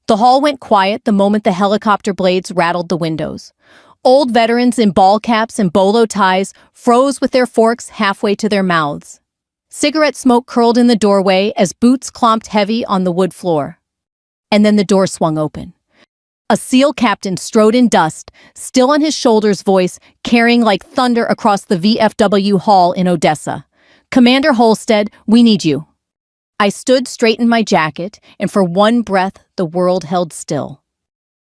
The hall went quiet the moment the helicopter blades rattled the windows. Old veterans in ball caps and bolo ties froze with their forks halfway to their mouths. Cigarette smoke curled in the doorway as boots clomped heavy on the wood floor. And then the door swung open. A SEAL captain strode in dust, still on his shoulders, voice carrying like thunder across the VFW hall in Odessa. "Commander Holstead, we need you." I stood straight in my jacket, and for one breath, the world held still.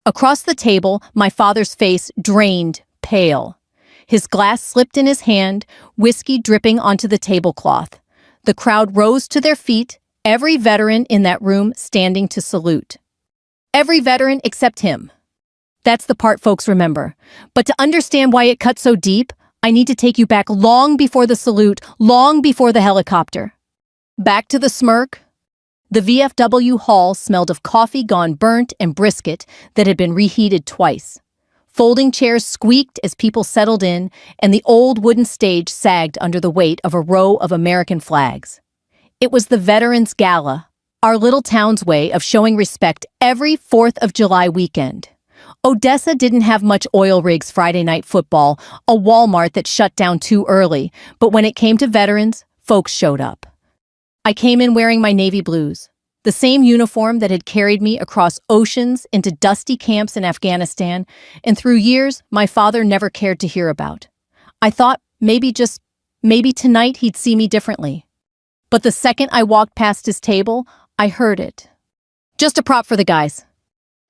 Across the table, my father's face drained, pale. His glass slipped in his hand, whiskey dripping onto the tablecloth. The crowd rose to their feet, every veteran in that room standing to salute. Every veteran except him. That's the part folks remember. But to understand why it cut so deep, I need to take you back long before the salute, long before the helicopter. Back to the smirk. The VFW hall smelled of coffee gone burnt and brisket that had been reheated twice. Folding chairs squeaked as people settled in, and the old wooden stage sagged under the weight of a row of American flags. It was the Veterans Gala, our little town's way of showing respect every 4th of July weekend. Odessa didn't have much oil rigs Friday night football, a Walmart that shut down too early, but when it came to veterans, folks showed up. I came in wearing my navy blues, the same uniform that had carried me across oceans into dusty camps in Afghanistan, and through years my father never cared to hear about. I thought maybe tonight he'd see me differently. But the second I walked past his table, I heard it. "Just a prop for the guys."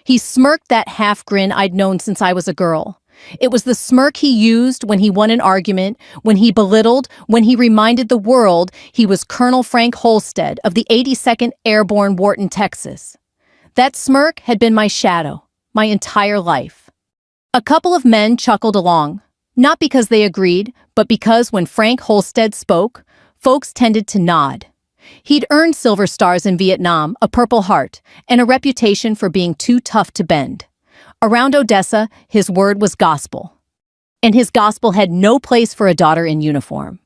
He smirked that half grin I'd known since I was a girl. It was the smirk he used when he won an argument, when he belittled, when he reminded the world he was Colonel Frank Holstead of the 82nd Airborne, Wharton, Texas. That smirk had been my shadow, my entire life. A couple of men chuckled along, not because they agreed, but because when Frank Holstead spoke, folks tended to nod. He'd earned silver stars in Vietnam, a Purple Heart, and a reputation for being too tough to bend. Around Odessa, his word was gospel. And his gospel had no place for a daughter in uniform.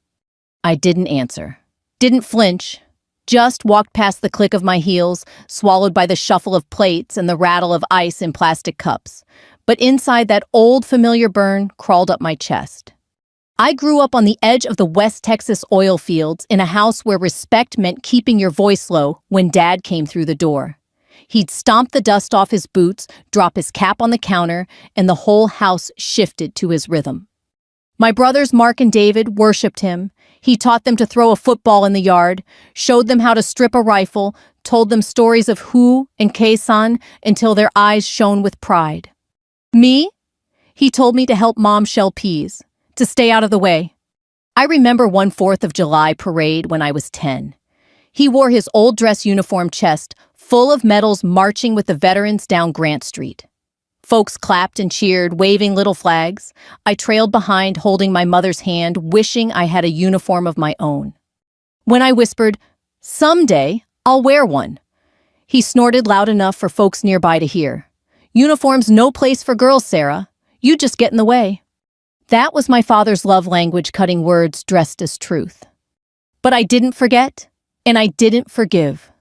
I didn't answer, didn't flinch, just walked past the click of my heels, swallowed by the shuffle of plates and the rattle of ice in plastic cups. But inside, that old familiar burn crawled up my chest. I grew up on the edge of the West Texas oil fields in a house where respect meant keeping your voice low when Dad came through the door. He'd stomp the dust off his boots, drop his cap on the counter, and the whole house shifted to his rhythm. My brothers Mark and David worshipped him. He taught them to throw a football in the yard, showed them how to strip a rifle, told them stories of Hu and Khe-san until their eyes shone with pride. Me? He told me to help Mom shell peas, to stay out of the way. I remember one 4th of July parade when I was 10. He wore his old dress uniform chest full of medals, marching with the veterans down Grant Street. Folks clapped and cheered, waving little flags. I trailed behind, holding my mother's hand, wishing I had a uniform of my own. When I whispered, "Someday, I'll wear one," he snorted loud enough for folks nearby to hear. "Uniform's no place for girls, Sarah. You just get in the way." That was my father's love language, cutting words dressed as truth. But I didn't forget, and I didn't forgive.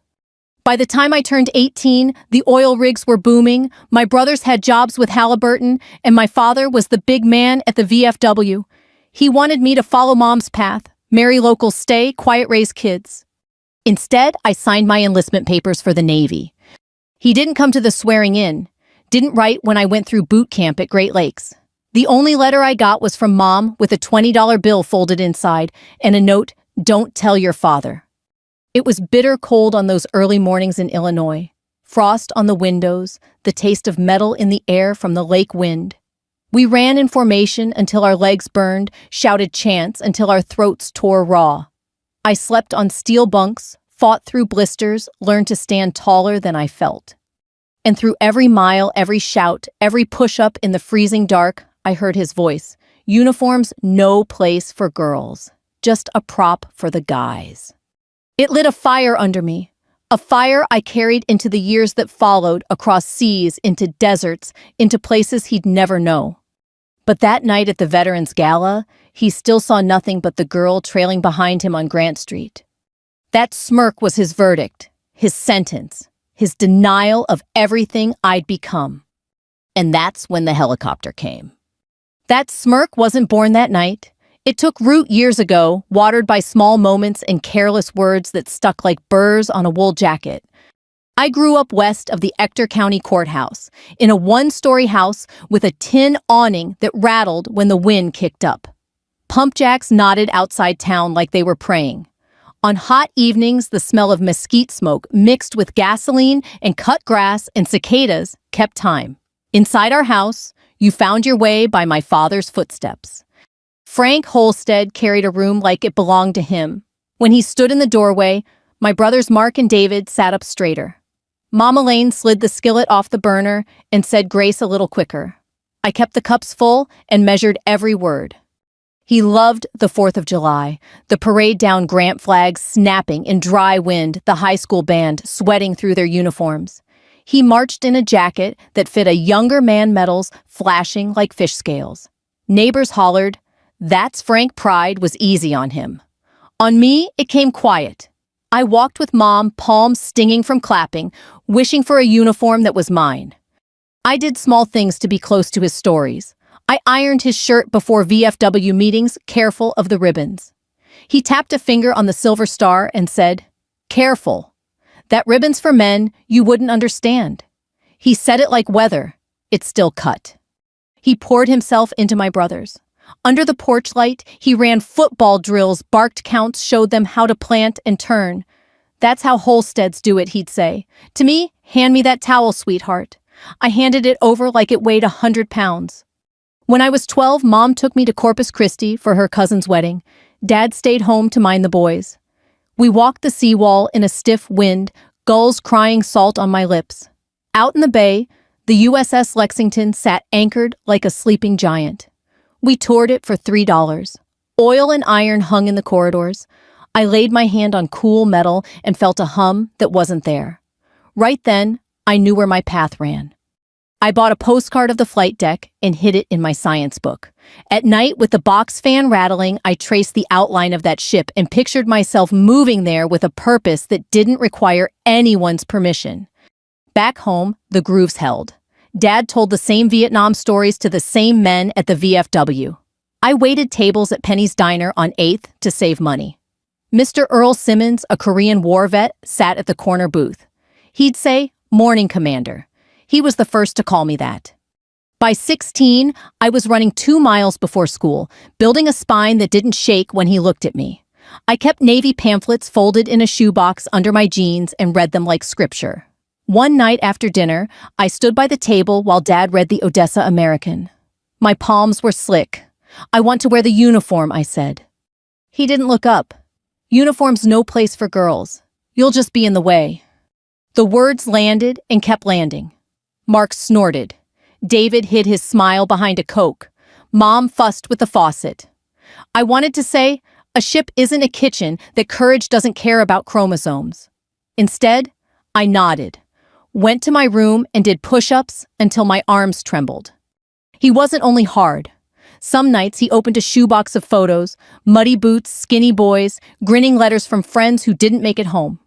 By the time I turned 18, the oil rigs were booming, my brothers had jobs with Halliburton, and my father was the big man at the VFW. He wanted me to follow Mom's path, marry local, stay, quiet, raise kids. Instead, I signed my enlistment papers for the Navy. He didn't come to the swearing in, didn't write when I went through boot camp at Great Lakes. The only letter I got was from Mom with a $20 bill folded inside and a note, "Don't tell your father." It was bitter cold on those early mornings in Illinois. Frost on the windows, the taste of metal in the air from the lake wind. We ran in formation until our legs burned, shouted chants until our throats tore raw. I slept on steel bunks, fought through blisters, learned to stand taller than I felt. And through every mile, every shout, every push-up in the freezing dark, I heard his voice. "Uniforms, no place for girls. Just a prop for the guys." It lit a fire under me, a fire I carried into the years that followed, across seas, into deserts, into places he'd never know. But that night at the Veterans Gala, he still saw nothing but the girl trailing behind him on Grant Street. That smirk was his verdict, his sentence. his denial of everything I'd become. And that's when the helicopter came. That smirk wasn't born that night. It took root years ago, watered by small moments and careless words that stuck like burrs on a wool jacket. I grew up west of the Ector County Courthouse, in a one-story house with a tin awning that rattled when the wind kicked up. Pump jacks nodded outside town like they were praying. On hot evenings, the smell of mesquite smoke mixed with gasoline and cut grass and cicadas kept time. Inside our house, you found your way by my father's footsteps. Frank Holstead carried a room like it belonged to him. When he stood in the doorway, my brothers Mark and David sat up straighter. Mama Lane slid the skillet off the burner and said grace a little quicker. I kept the cups full and measured every word. He loved the 4th of July, the parade down Grant flags snapping in dry wind, the high school band sweating through their uniforms. He marched in a jacket that fit a younger man medals flashing like fish scales. Neighbors hollered, "That's Frank." Pride was easy on him. On me, it came quiet. I walked with Mom, palms stinging from clapping, wishing for a uniform that was mine. I did small things to be close to his stories. I ironed his shirt before VFW meetings, careful of the ribbons. He tapped a finger on the silver star and said, "Careful. That ribbon's for men you wouldn't understand." He said it like weather. It still cut. He poured himself into my brothers. Under the porch light, he ran football drills, barked counts, showed them how to plant and turn. "That's how Holsteads do it," he'd say. To me, "Hand me that towel, sweetheart." I handed it over like it weighed 100 pounds. When I was 12, Mom took me to Corpus Christi for her cousin's wedding. Dad stayed home to mind the boys. We walked the seawall in a stiff wind, gulls crying salt on my lips. Out in the bay, the USS Lexington sat anchored like a sleeping giant. We toured it for $3. Oil and iron hung in the corridors. I laid my hand on cool metal and felt a hum that wasn't there. Right then, I knew where my path ran. I bought a postcard of the flight deck and hid it in my science book. At night, with the box fan rattling, I traced the outline of that ship and pictured myself moving there with a purpose that didn't require anyone's permission. Back home, the grooves held. Dad told the same Vietnam stories to the same men at the VFW. I waited tables at Penny's Diner on 8th to save money. Mr. Earl Simmons, a Korean war vet, sat at the corner booth. He'd say, "Morning, Commander." He was the first to call me that. By 16, I was running 2 miles before school, building a spine that didn't shake when he looked at me. I kept Navy pamphlets folded in a shoebox under my jeans and read them like scripture. One night after dinner, I stood by the table while Dad read the Odessa American. My palms were slick. "I want to wear the uniform," I said. He didn't look up. "Uniform's no place for girls. You'll just be in the way." The words landed and kept landing. Mark snorted. David hid his smile behind a Coke. Mom fussed with the faucet. I wanted to say, a ship isn't a kitchen, that courage doesn't care about chromosomes. Instead, I nodded, went to my room and did push-ups until my arms trembled. He wasn't only hard. Some nights he opened a shoebox of photos, muddy boots, skinny boys, grinning letters from friends who didn't make it home.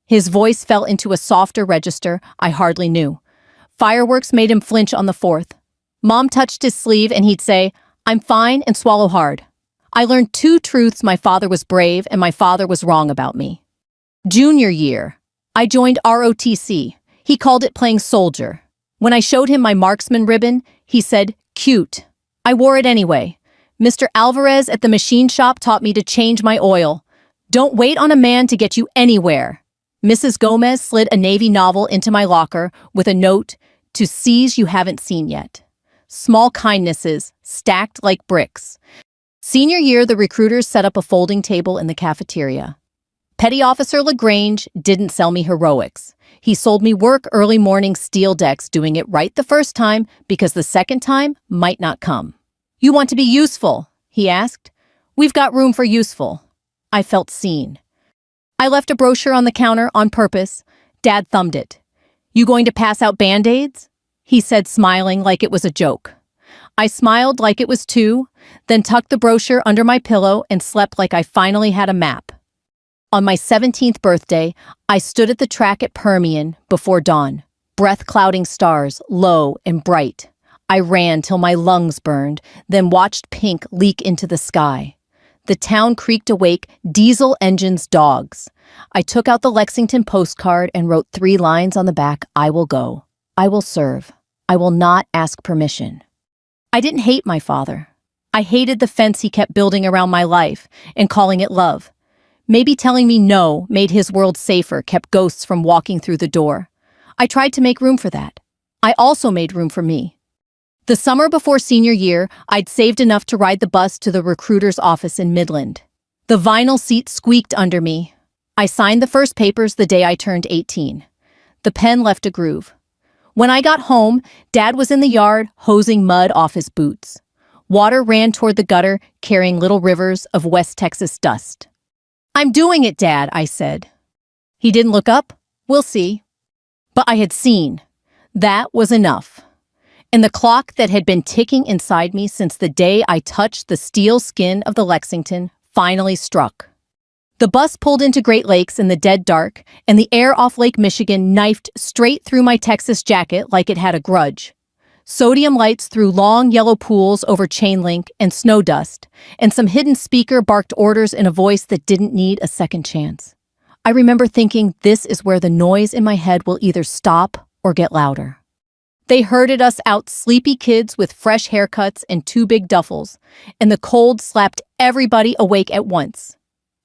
His voice fell into a softer register I hardly knew. Fireworks made him flinch on the 4th. Mom touched his sleeve and he'd say, "I'm fine," and swallow hard. I learned 2 truths: my father was brave and my father was wrong about me. Junior year, I joined ROTC. He called it playing soldier. When I showed him my marksman ribbon, he said, "Cute." I wore it anyway. Mr. Alvarez at the machine shop taught me to change my oil. Don't wait on a man to get you anywhere. Mrs. Gomez slid a Navy novel into my locker with a note, "To seas you haven't seen yet." Small kindnesses, stacked like bricks. Senior year, the recruiters set up a folding table in the cafeteria. Petty Officer LaGrange didn't sell me heroics. He sold me work, early morning steel decks, doing it right the first time because the second time might not come. "You want to be useful?" he asked. "We've got room for useful." I felt seen. I left a brochure on the counter on purpose. Dad thumbed it. "You going to pass out Band-Aids?" he said, smiling like it was a joke. I smiled like it was too, then tucked the brochure under my pillow and slept like I finally had a map. On my 17th birthday, I stood at the track at Permian before dawn, breath-clouding stars, low and bright. I ran till my lungs burned, then watched pink leak into the sky. The town creaked awake, diesel engines, dogs. I took out the Lexington postcard and wrote 3 lines on the back: I will go. I will serve. I will not ask permission. I didn't hate my father. I hated the fence he kept building around my life and calling it love. Maybe telling me no made his world safer, kept ghosts from walking through the door. I tried to make room for that. I also made room for me. The summer before senior year, I'd saved enough to ride the bus to the recruiter's office in Midland. The vinyl seat squeaked under me. I signed the first papers the day I turned 18. The pen left a groove. When I got home, Dad was in the yard, hosing mud off his boots. Water ran toward the gutter, carrying little rivers of West Texas dust. "I'm doing it, Dad," I said. He didn't look up. "We'll see." But I had seen. That was enough. And the clock that had been ticking inside me since the day I touched the steel skin of the Lexington finally struck. The bus pulled into Great Lakes in the dead dark, and the air off Lake Michigan knifed straight through my Texas jacket like it had a grudge. Sodium lights through long yellow pools over chain link and snow dust, and some hidden speaker barked orders in a voice that didn't need a second chance. I remember thinking, this is where the noise in my head will either stop or get louder. They herded us out, sleepy kids with fresh haircuts and 2 big duffels, and the cold slapped everybody awake at once.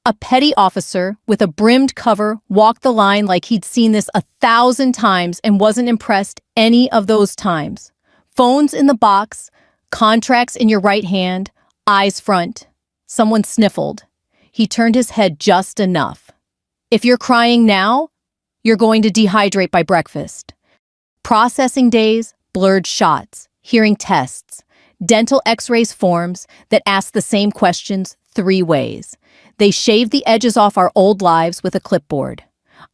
A petty officer with a brimmed cover walked the line like he'd seen this 1,000 times and wasn't impressed any of those times. Phones in the box, contracts in your right hand, eyes front. Someone sniffled. He turned his head just enough. "If you're crying now, you're going to dehydrate by breakfast." Processing days, blurred shots, hearing tests, dental x-rays forms that ask the same questions 3 ways. They shaved the edges off our old lives with a clipboard.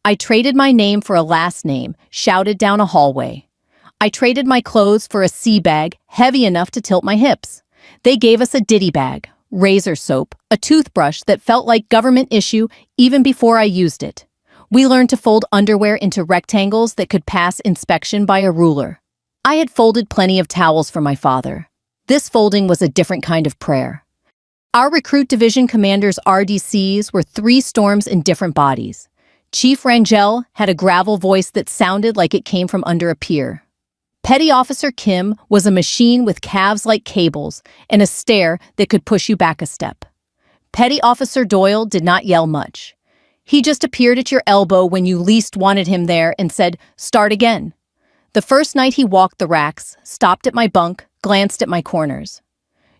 I traded my name for a last name, shouted down a hallway. I traded my clothes for a sea bag heavy enough to tilt my hips. They gave us a ditty bag, razor soap, a toothbrush that felt like government issue even before I used it. We learned to fold underwear into rectangles that could pass inspection by a ruler. I had folded plenty of towels for my father. This folding was a different kind of prayer. Our recruit division commanders' RDCs were 3 storms in different bodies. Chief Rangel had a gravel voice that sounded like it came from under a pier. Petty Officer Kim was a machine with calves like cables and a stare that could push you back a step. Petty Officer Doyle did not yell much. He just appeared at your elbow when you least wanted him there and said, "Start again." The first night he walked the racks, stopped at my bunk, glanced at my corners.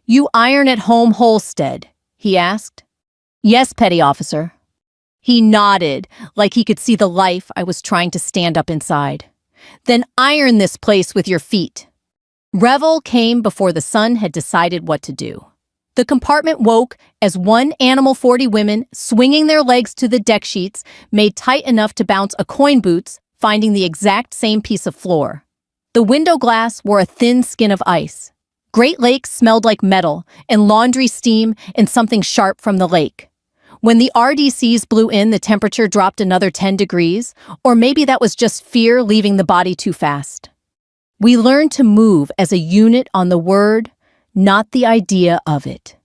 "You iron at home, Holstead?" he asked. "Yes, Petty Officer." He nodded, like he could see the life I was trying to stand up inside. "Then iron this place with your feet." Revel came before the sun had decided what to do. The compartment woke as 1 animal 40 women, swinging their legs to the deck sheets, made tight enough to bounce a coin boots, finding the exact same piece of floor. The window glass wore a thin skin of ice. Great Lakes smelled like metal and laundry steam and something sharp from the lake. When the RDCs blew in, the temperature dropped another 10 degrees, or maybe that was just fear leaving the body too fast. We learned to move as a unit on the word, not the idea of it.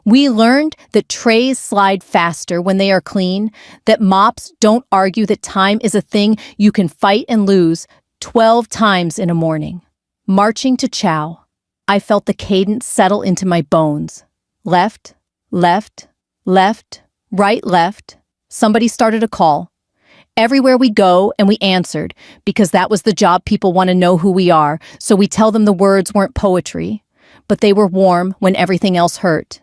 We learned that trays slide faster when they are clean, that mops don't argue that time is a thing you can fight and lose 12 times in a morning. Marching to chow, I felt the cadence settle into my bones. Left, left, left, right, left. Somebody started a call. Everywhere we go, and we answered, because that was the job. People want to know who we are, so we tell them the words weren't poetry, but they were warm when everything else hurt.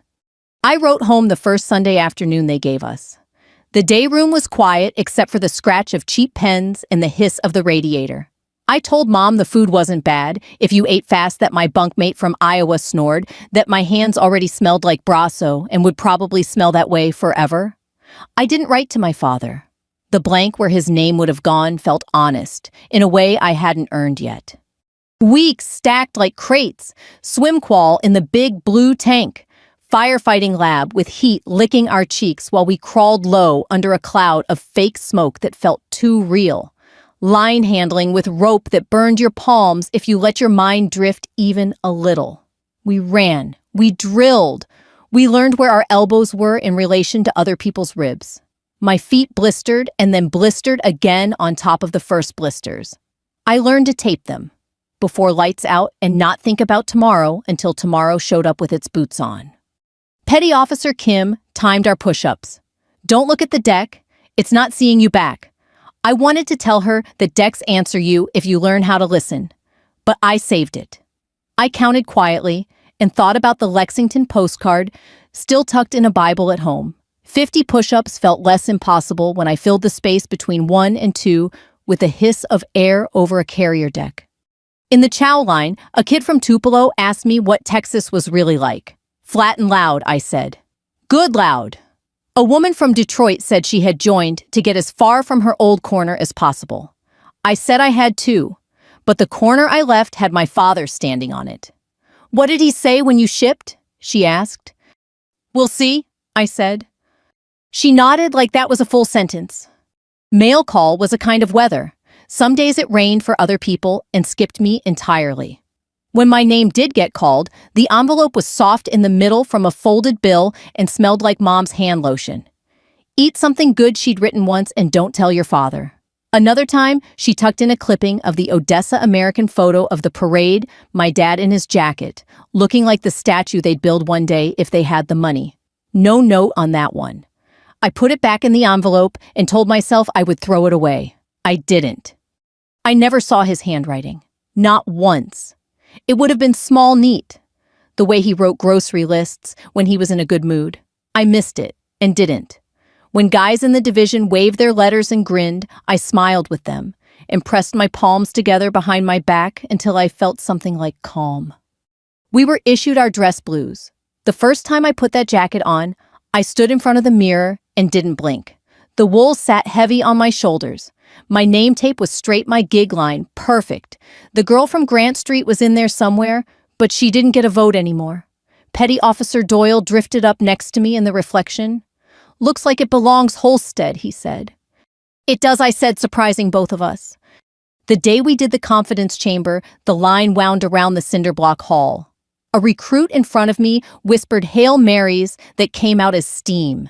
I wrote home the first Sunday afternoon they gave us. The day room was quiet except for the scratch of cheap pens and the hiss of the radiator. I told Mom the food wasn't bad, if you ate fast, that my bunkmate from Iowa snored, that my hands already smelled like Brasso and would probably smell that way forever. I didn't write to my father. The blank where his name would have gone felt honest, in a way I hadn't earned yet. Weeks stacked like crates, swim qual in the big blue tank, firefighting lab with heat licking our cheeks while we crawled low under a cloud of fake smoke that felt too real. Line handling with rope that burned your palms if you let your mind drift even a little. We ran. We drilled. We learned where our elbows were in relation to other people's ribs. My feet blistered and then blistered again on top of the first blisters. I learned to tape them before lights out and not think about tomorrow until tomorrow showed up with its boots on. Petty Officer Kim timed our push-ups. Don't look at the deck. It's not seeing you back. I wanted to tell her that decks answer you if you learn how to listen, but I saved it. I counted quietly and thought about the Lexington postcard still tucked in a Bible at home. 50 push-ups felt less impossible when I filled the space between 1 and 2 with the hiss of air over a carrier deck. In the chow line, a kid from Tupelo asked me what Texas was really like. Flat and loud, I said. Good loud. A woman from Detroit said she had joined to get as far from her old corner as possible. I said I had too, but the corner I left had my father standing on it. What did he say when you shipped? She asked. We'll see, I said. She nodded like that was a full sentence. Mail call was a kind of weather. Some days it rained for other people and skipped me entirely. When my name did get called, the envelope was soft in the middle from a folded bill and smelled like Mom's hand lotion. Eat something good she'd written once and don't tell your father. Another time, she tucked in a clipping of the Odessa American photo of the parade, my dad in his jacket, looking like the statue they'd build one day if they had the money. No note on that one. I put it back in the envelope and told myself I would throw it away. I didn't. I never saw his handwriting. Not once. It would have been small neat, the way he wrote grocery lists when he was in a good mood. I missed it and didn't. When guys in the division waved their letters and grinned, I smiled with them and pressed my palms together behind my back until I felt something like calm. We were issued our dress blues. The first time I put that jacket on, I stood in front of the mirror and didn't blink. The wool sat heavy on my shoulders. My name tape was straight my gig line, perfect. The girl from Grant Street was in there somewhere, but she didn't get a vote anymore. Petty Officer Doyle drifted up next to me in the reflection. Looks like it belongs Holstead, he said. It does, I said, surprising both of us. The day we did the confidence chamber, the line wound around the cinder block hall. A recruit in front of me whispered Hail Marys that came out as steam.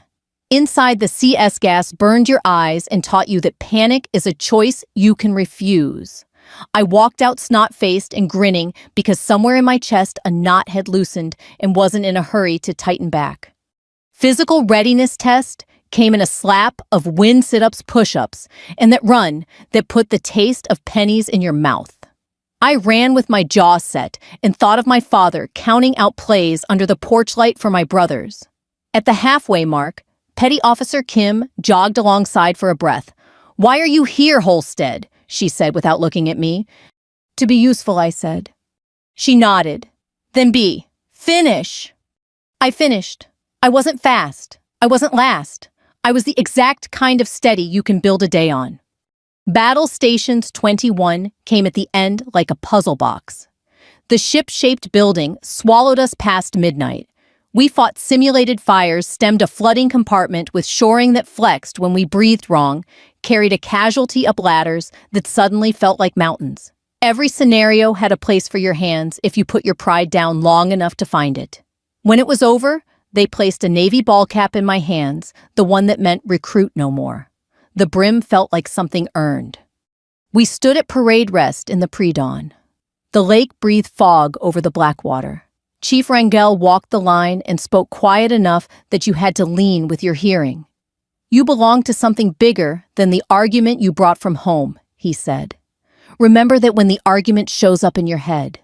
Inside, the CS gas burned your eyes and taught you that panic is a choice you can refuse. I walked out snot-faced and grinning because somewhere in my chest a knot had loosened and wasn't in a hurry to tighten back. Physical readiness test came in a slap of wind sit-ups, push-ups, and that run that put the taste of pennies in your mouth. I ran with my jaw set and thought of my father counting out plays under the porch light for my brothers. At the halfway mark, Petty Officer Kim jogged alongside for a breath. Why are you here, Holstead? She said without looking at me. To be useful, I said. She nodded. Then B. Finish. I finished. I wasn't fast. I wasn't last. I was the exact kind of steady you can build a day on. Battle Stations 21 came at the end like a puzzle box. The ship-shaped building swallowed us past midnight. We fought simulated fires, stemmed a flooding compartment with shoring that flexed when we breathed wrong, carried a casualty up ladders that suddenly felt like mountains. Every scenario had a place for your hands if you put your pride down long enough to find it. When it was over, they placed a Navy ball cap in my hands, the one that meant recruit no more. The brim felt like something earned. We stood at parade rest in the pre-dawn. The lake breathed fog over the black water. Chief Rangel walked the line and spoke quiet enough that you had to lean with your hearing. You belong to something bigger than the argument you brought from home, he said. Remember that when the argument shows up in your head.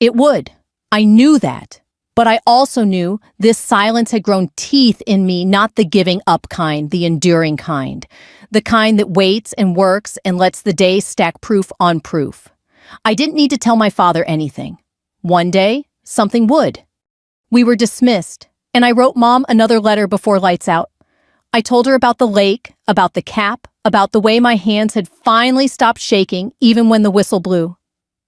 It would. I knew that. But I also knew this silence had grown teeth in me, not the giving up kind, the enduring kind. The kind that waits and works and lets the day stack proof on proof. I didn't need to tell my father anything. One day, something would. We were dismissed, and I wrote Mom another letter before lights out. I told her about the lake, about the cap, about the way my hands had finally stopped shaking even when the whistle blew.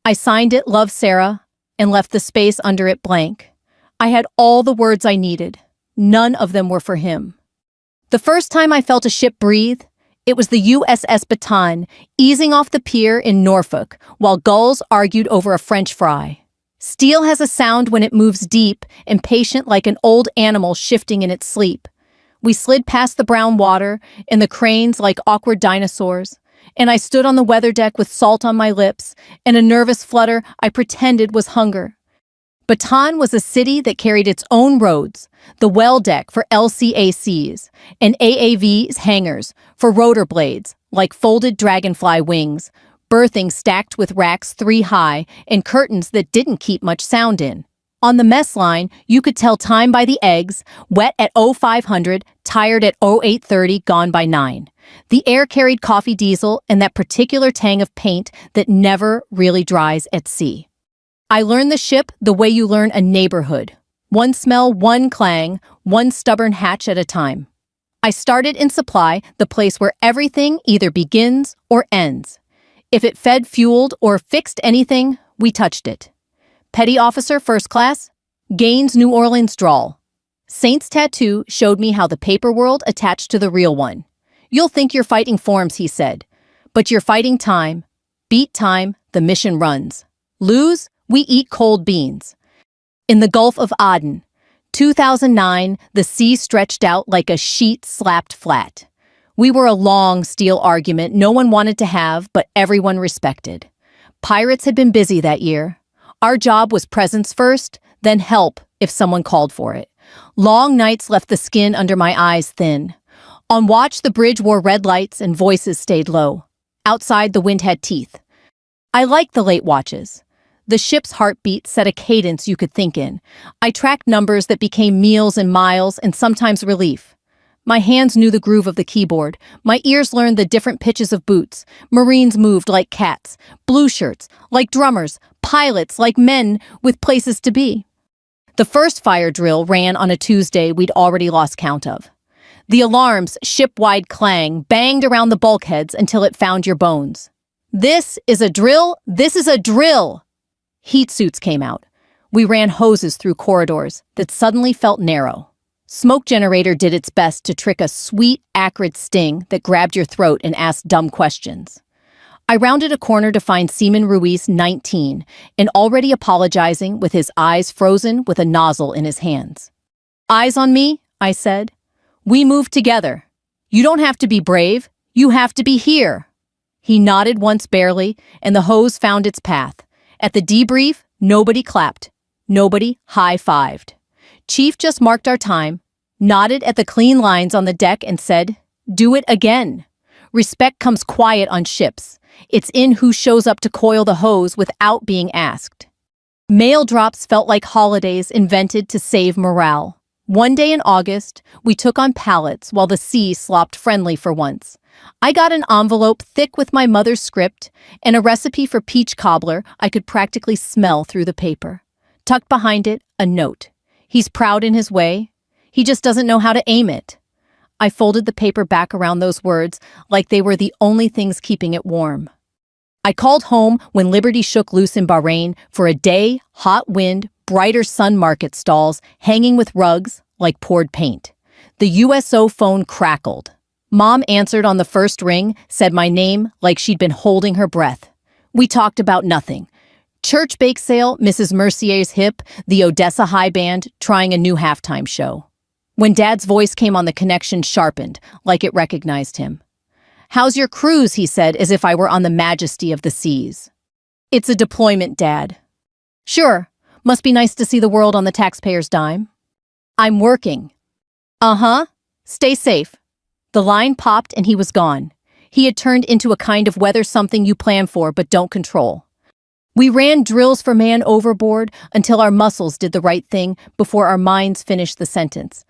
I signed it, Love Sarah, and left the space under it blank. I had all the words I needed. None of them were for him. The first time I felt a ship breathe, it was the USS Baton easing off the pier in Norfolk while gulls argued over a French fry. Steel has a sound when it moves deep, impatient like an old animal shifting in its sleep. We slid past the brown water, and the cranes like awkward dinosaurs, and I stood on the weather deck with salt on my lips and a nervous flutter I pretended was hunger. Baton was a city that carried its own roads, the well deck for LCACs, and AAV's hangars for rotor blades, like folded dragonfly wings, berthing stacked with racks 3 high and curtains that didn't keep much sound in. On the mess line, you could tell time by the eggs, wet at 0500, tired at 0830, gone by 9. The air carried coffee diesel and that particular tang of paint that never really dries at sea. I learned the ship the way you learn a neighborhood. One smell, one clang, one stubborn hatch at a time. I started in supply, the place where everything either begins or ends. If it fed, fueled, or fixed anything, we touched it. Petty Officer First Class, Gaines, New Orleans drawl. Saint's tattoo showed me how the paper world attached to the real one. You'll think you're fighting forms, he said, but you're fighting time. Beat time, the mission runs. Lose, we eat cold beans. In the Gulf of Aden, 2009, the sea stretched out like a sheet slapped flat. We were a long steel argument no one wanted to have, but everyone respected. Pirates had been busy that year. Our job was presence first, then help if someone called for it. Long nights left the skin under my eyes thin. On watch, the bridge wore red lights and voices stayed low. Outside, the wind had teeth. I liked the late watches. The ship's heartbeat set a cadence you could think in. I tracked numbers that became meals and miles and sometimes relief. My hands knew the groove of the keyboard. My ears learned the different pitches of boots. Marines moved like cats. Blue shirts like drummers. Pilots like men with places to be. The first fire drill ran on a Tuesday we'd already lost count of. The alarms, ship-wide clang, banged around the bulkheads until it found your bones. This is a drill! This is a drill! Heat suits came out. We ran hoses through corridors that suddenly felt narrow. Smoke generator did its best to trick a sweet, acrid sting that grabbed your throat and asked dumb questions. I rounded a corner to find Seaman Ruiz, 19, and already apologizing with his eyes frozen with a nozzle in his hands. Eyes on me, I said. We move together. You don't have to be brave. You have to be here. He nodded once barely, and the hose found its path. At the debrief, nobody clapped. Nobody high-fived. Chief just marked our time, nodded at the clean lines on the deck and said, "Do it again." Respect comes quiet on ships. It's in who shows up to coil the hose without being asked. Mail drops felt like holidays invented to save morale. One day in August, we took on pallets while the sea slopped friendly for once. I got an envelope thick with my mother's script and a recipe for peach cobbler I could practically smell through the paper. Tucked behind it, a note. He's proud in his way. He just doesn't know how to aim it. I folded the paper back around those words like they were the only things keeping it warm. I called home when Liberty shook loose in Bahrain for a day, hot wind, brighter sun market stalls, hanging with rugs like poured paint. The USO phone crackled. Mom answered on the first ring, said my name like she'd been holding her breath. We talked about nothing. Church bake sale, Mrs. Mercier's hip, the Odessa High Band trying a new halftime show. When Dad's voice came on, the connection sharpened, like it recognized him. "How's your cruise?" he said, as if I were on the majesty of the seas. "It's a deployment, Dad." "Sure. Must be nice to see the world on the taxpayer's dime." "I'm working." "Uh-huh. Stay safe." The line popped and he was gone. He had turned into a kind of weather something you plan for but don't control. We ran drills for man overboard until our muscles did the right thing before our minds finished the sentence.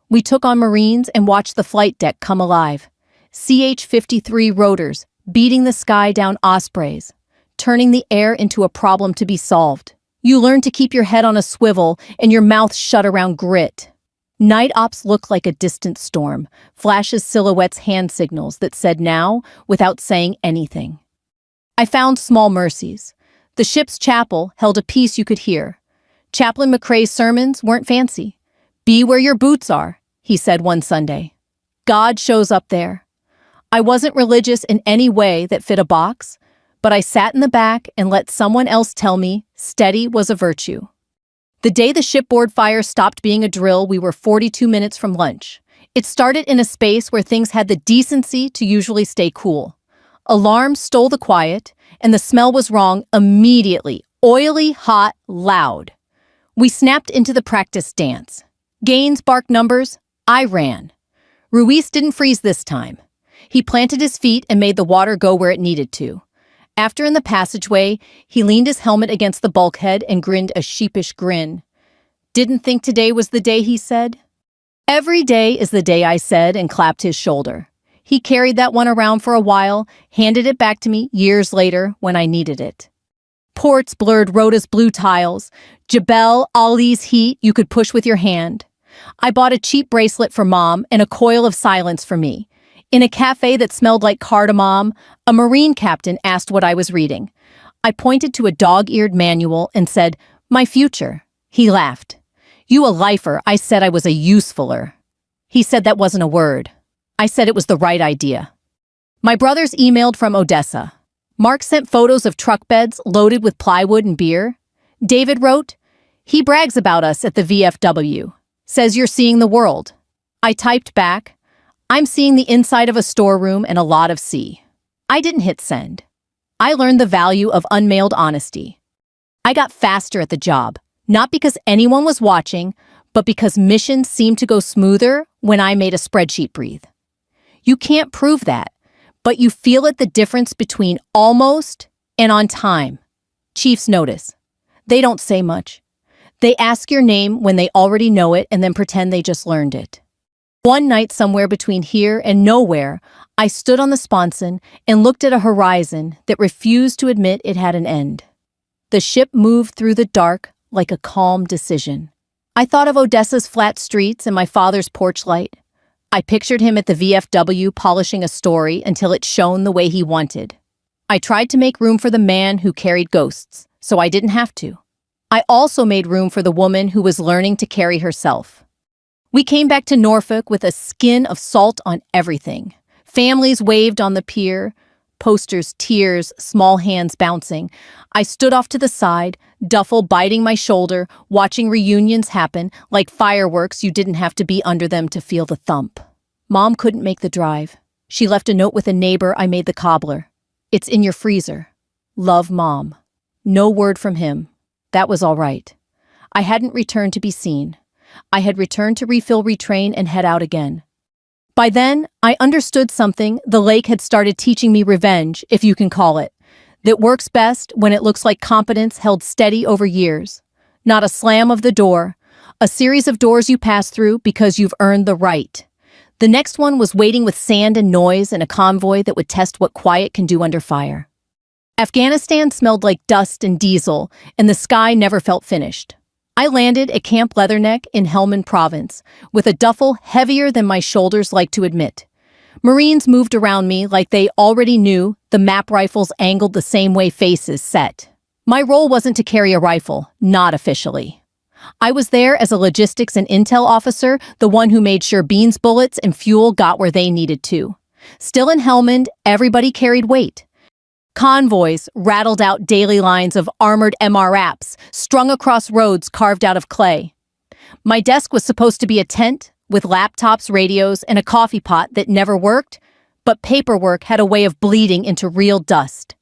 We took on Marines and watched the flight deck come alive. CH-53 rotors, beating the sky down Ospreys, turning the air into a problem to be solved. You learn to keep your head on a swivel and your mouth shut around grit. Night ops looked like a distant storm, flashes, silhouettes, hand signals that said now without saying anything. I found small mercies. The ship's chapel held a piece you could hear. Chaplain McRae's sermons weren't fancy. Be where your boots are, he said one Sunday. God shows up there. I wasn't religious in any way that fit a box, but I sat in the back and let someone else tell me steady was a virtue. The day the shipboard fire stopped being a drill, we were 42 minutes from lunch. It started in a space where things had the decency to usually stay cool. Alarms stole the quiet, and the smell was wrong immediately. Oily, hot, loud. We snapped into the practice dance. Gaines barked numbers. I ran. Ruiz didn't freeze this time. He planted his feet and made the water go where it needed to. After in the passageway, he leaned his helmet against the bulkhead and grinned a sheepish grin. Didn't think today was the day, he said. Every day is the day, I said, and clapped his shoulder. He carried that one around for a while, handed it back to me years later when I needed it. Ports blurred Rhoda's blue tiles. Jebel Ali's heat you could push with your hand. I bought a cheap bracelet for Mom and a coil of silence for me. In a cafe that smelled like cardamom, a Marine captain asked what I was reading. I pointed to a dog-eared manual and said, "My future." He laughed. "You a lifer, I said I was a usefuler." He said that wasn't a word. I said it was the right idea. My brothers emailed from Odessa. Mark sent photos of truck beds loaded with plywood and beer. David wrote, "He brags about us at the VFW. Says you're seeing the world." I typed back, "I'm seeing the inside of a storeroom and a lot of sea." I didn't hit send. I learned the value of unmailed honesty. I got faster at the job, not because anyone was watching, but because missions seemed to go smoother when I made a spreadsheet breathe. You can't prove that, but you feel it, the difference between almost and on time. Chiefs notice. They don't say much. They ask your name when they already know it and then pretend they just learned it. One night somewhere between here and nowhere, I stood on the sponson and looked at a horizon that refused to admit it had an end. The ship moved through the dark like a calm decision. I thought of Odessa's flat streets and my father's porch light. I pictured him at the VFW polishing a story until it shone the way he wanted. I tried to make room for the man who carried ghosts, so I didn't have to. I also made room for the woman who was learning to carry herself. We came back to Norfolk with a skin of salt on everything. Families waved on the pier, posters, tears, small hands bouncing. I stood off to the side, duffel biting my shoulder, watching reunions happen like fireworks. You didn't have to be under them to feel the thump. Mom couldn't make the drive. She left a note with a neighbor I made the cobbler. "It's in your freezer. Love, Mom." No word from him. That was all right. I hadn't returned to be seen. I had returned to refill, retrain, and head out again. By then, I understood something the lake had started teaching me: revenge, if you can call it, that works best when it looks like competence held steady over years. Not a slam of the door, a series of doors you pass through because you've earned the right. The next one was waiting with sand and noise and a convoy that would test what quiet can do under fire. Afghanistan smelled like dust and diesel, and the sky never felt finished. I landed at Camp Leatherneck in Helmand Province, with a duffel heavier than my shoulders like to admit. Marines moved around me like they already knew the map rifles angled the same way faces set. My role wasn't to carry a rifle, not officially. I was there as a logistics and intel officer, the one who made sure beans, bullets, and fuel got where they needed to. Still in Helmand, everybody carried weight. Convoys rattled out daily lines of armored MRAPs, strung across roads carved out of clay. My desk was supposed to be a tent with laptops, radios, and a coffee pot that never worked, but paperwork had a way of bleeding into real dust.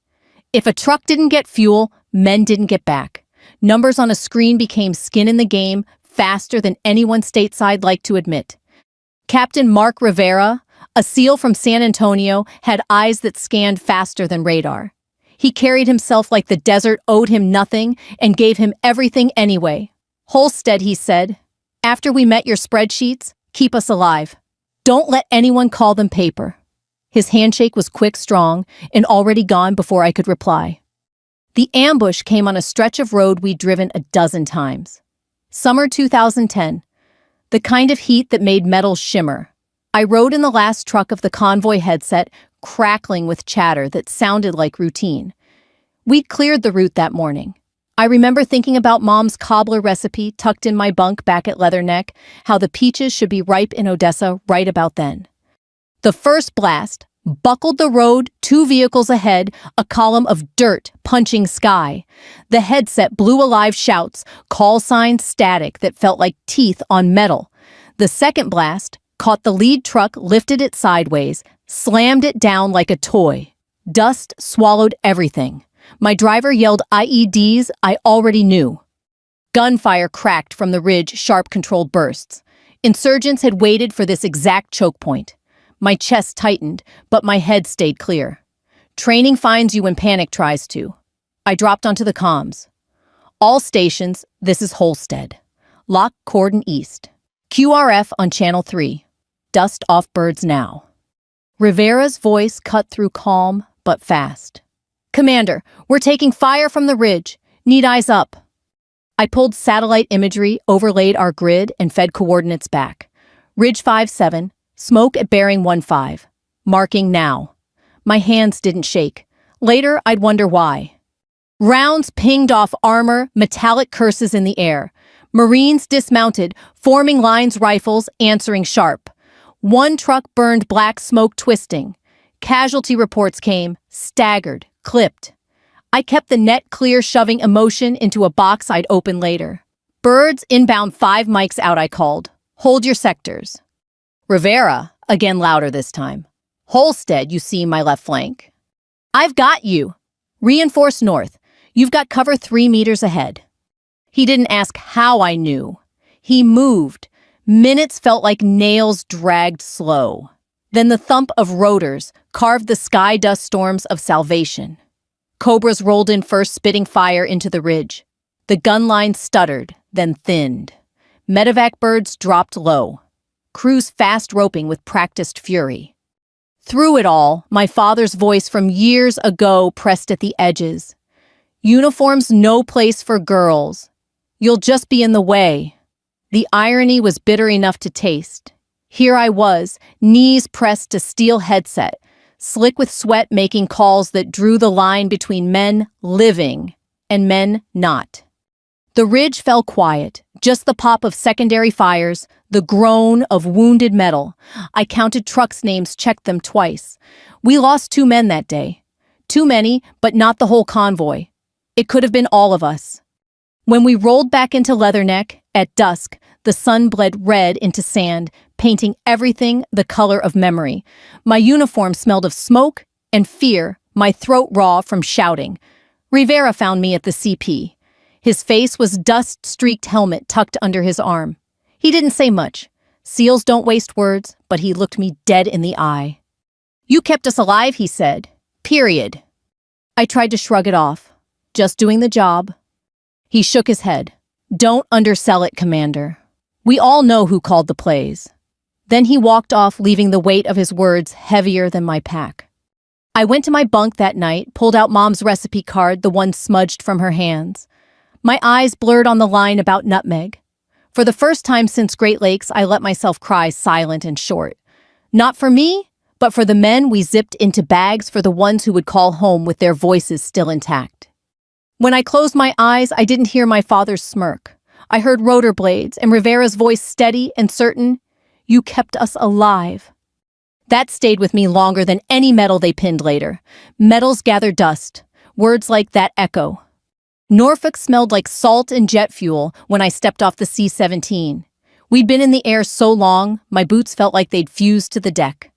If a truck didn't get fuel, men didn't get back. Numbers on a screen became skin in the game faster than anyone stateside liked to admit. Captain Mark Rivera, a SEAL from San Antonio, had eyes that scanned faster than radar. He carried himself like the desert owed him nothing and gave him everything anyway. "Holstead," he said, "after we met your spreadsheets, keep us alive. Don't let anyone call them paper." His handshake was quick, strong, and already gone before I could reply. The ambush came on a stretch of road we'd driven a dozen times. Summer 2010. The kind of heat that made metals shimmer. I rode in the last truck of the convoy headset, crackling with chatter that sounded like routine. We'd cleared the route that morning. I remember thinking about Mom's cobbler recipe tucked in my bunk back at Leatherneck, how the peaches should be ripe in Odessa right about then. The first blast buckled the road 2 vehicles ahead, a column of dirt punching sky. The headset blew alive shouts, call signs static that felt like teeth on metal. The second blast caught the lead truck, lifted it sideways, slammed it down like a toy. Dust swallowed everything. My driver yelled IEDs I already knew. Gunfire cracked from the ridge, sharp controlled bursts. Insurgents had waited for this exact choke point. My chest tightened, but my head stayed clear. Training finds you when panic tries to. I dropped onto the comms. All stations, this is Holstead. Lock cordon east. QRF on channel 3. Dust off birds now. Rivera's voice cut through calm, but fast. Commander, we're taking fire from the ridge. Need eyes up. I pulled satellite imagery, overlaid our grid, and fed coordinates back. Ridge 5-7, smoke at bearing 1-5. Marking now. My hands didn't shake. Later, I'd wonder why. Rounds pinged off armor, metallic curses in the air. Marines dismounted, forming lines, rifles answering sharp. One truck burned, black smoke twisting. Casualty reports came, staggered, clipped. I kept the net clear, shoving emotion into a box I'd open later. Birds inbound, 5 mics out, I called. Hold your sectors. Rivera, again louder this time. Holstead, you see my left flank. I've got you. Reinforce north. You've got cover 3 meters ahead. He didn't ask how I knew. He moved. Minutes felt like nails dragged slow. Then the thump of rotors carved the sky dust storms of salvation. Cobras rolled in first, spitting fire into the ridge. The gun line stuttered, then thinned. Medevac birds dropped low. Crews fast roping with practiced fury. Through it all, my father's voice from years ago pressed at the edges. Uniforms no place for girls. You'll just be in the way. The irony was bitter enough to taste. Here I was, knees pressed to steel headset, slick with sweat, making calls that drew the line between men living and men not. The ridge fell quiet, just the pop of secondary fires, the groan of wounded metal. I counted trucks' names, checked them twice. We lost 2 men that day. Too many, but not the whole convoy. It could have been all of us. When we rolled back into Leatherneck, at dusk, the sun bled red into sand, painting everything the color of memory. My uniform smelled of smoke and fear, my throat raw from shouting. Rivera found me at the CP. His face was dust-streaked helmet tucked under his arm. He didn't say much. SEALs don't waste words, but he looked me dead in the eye. You kept us alive, he said. Period. I tried to shrug it off. Just doing the job. He shook his head. Don't undersell it, Commander. We all know who called the plays. Then he walked off, leaving the weight of his words heavier than my pack. I went to my bunk that night, pulled out Mom's recipe card, the one smudged from her hands. My eyes blurred on the line about nutmeg. For the first time since Great Lakes, I let myself cry silent and short. Not for me, but for the men we zipped into bags, for the ones who would call home with their voices still intact. When I closed my eyes, I didn't hear my father's smirk. I heard rotor blades and Rivera's voice steady and certain. You kept us alive. That stayed with me longer than any medal they pinned later. Medals gather dust. Words like that echo. Norfolk smelled like salt and jet fuel when I stepped off the C-17. We'd been in the air so long, my boots felt like they'd fused to the deck.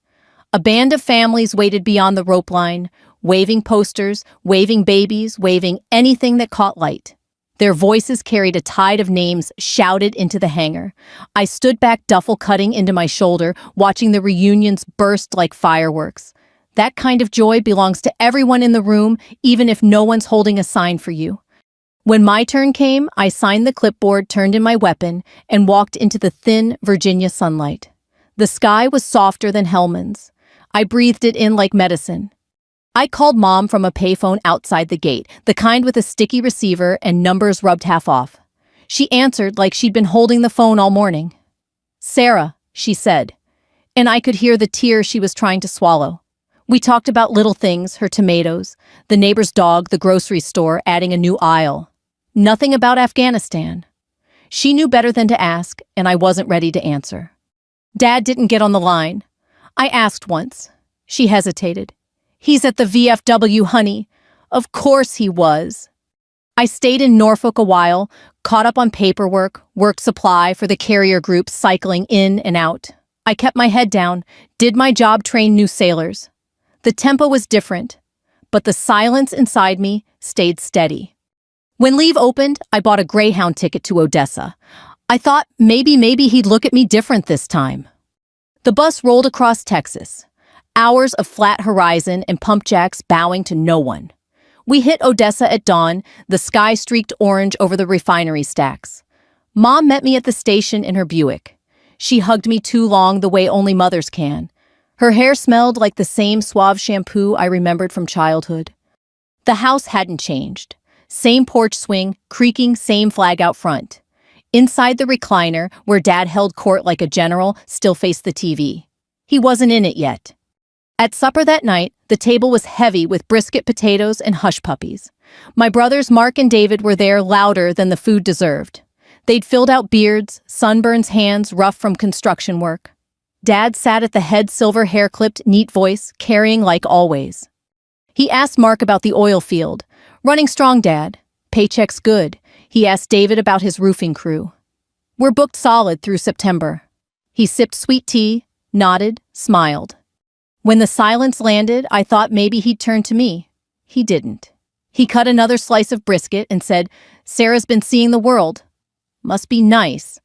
A band of families waited beyond the rope line, waving posters, waving babies, waving anything that caught light. Their voices carried a tide of names shouted into the hangar. I stood back, duffel cutting into my shoulder, watching the reunions burst like fireworks. That kind of joy belongs to everyone in the room, even if no one's holding a sign for you. When my turn came, I signed the clipboard, turned in my weapon, and walked into the thin Virginia sunlight. The sky was softer than Hellman's. I breathed it in like medicine. I called Mom from a payphone outside the gate, the kind with a sticky receiver and numbers rubbed half off. She answered like she'd been holding the phone all morning. Sarah, she said, and I could hear the tears she was trying to swallow. We talked about little things, her tomatoes, the neighbor's dog, the grocery store, adding a new aisle. Nothing about Afghanistan. She knew better than to ask, and I wasn't ready to answer. Dad didn't get on the line. I asked once. She hesitated. He's at the VFW, honey. Of course he was. I stayed in Norfolk a while, caught up on paperwork, work supply for the carrier group cycling in and out. I kept my head down, did my job, train new sailors. The tempo was different, but the silence inside me stayed steady. When leave opened, I bought a Greyhound ticket to Odessa. I thought maybe he'd look at me different this time. The bus rolled across Texas. Hours of flat horizon and pump jacks bowing to no one. We hit Odessa at dawn, the sky streaked orange over the refinery stacks. Mom met me at the station in her Buick. She hugged me too long, the way only mothers can. Her hair smelled like the same suave shampoo I remembered from childhood. The house hadn't changed. Same porch swing, creaking, same flag out front. Inside the recliner, where Dad held court like a general, still faced the TV. He wasn't in it yet. At supper that night, the table was heavy with brisket potatoes and hush puppies. My brothers Mark and David were there, louder than the food deserved. They'd filled out beards, sunburns, hands rough from construction work. Dad sat at the head, silver hair-clipped, neat voice, carrying like always. He asked Mark about the oil field. Running strong, Dad. Paycheck's good. He asked David about his roofing crew. We're booked solid through September. He sipped sweet tea, nodded, smiled. When the silence landed, I thought maybe he'd turn to me. He didn't. He cut another slice of brisket and said, Sarah's been seeing the world. Must be nice.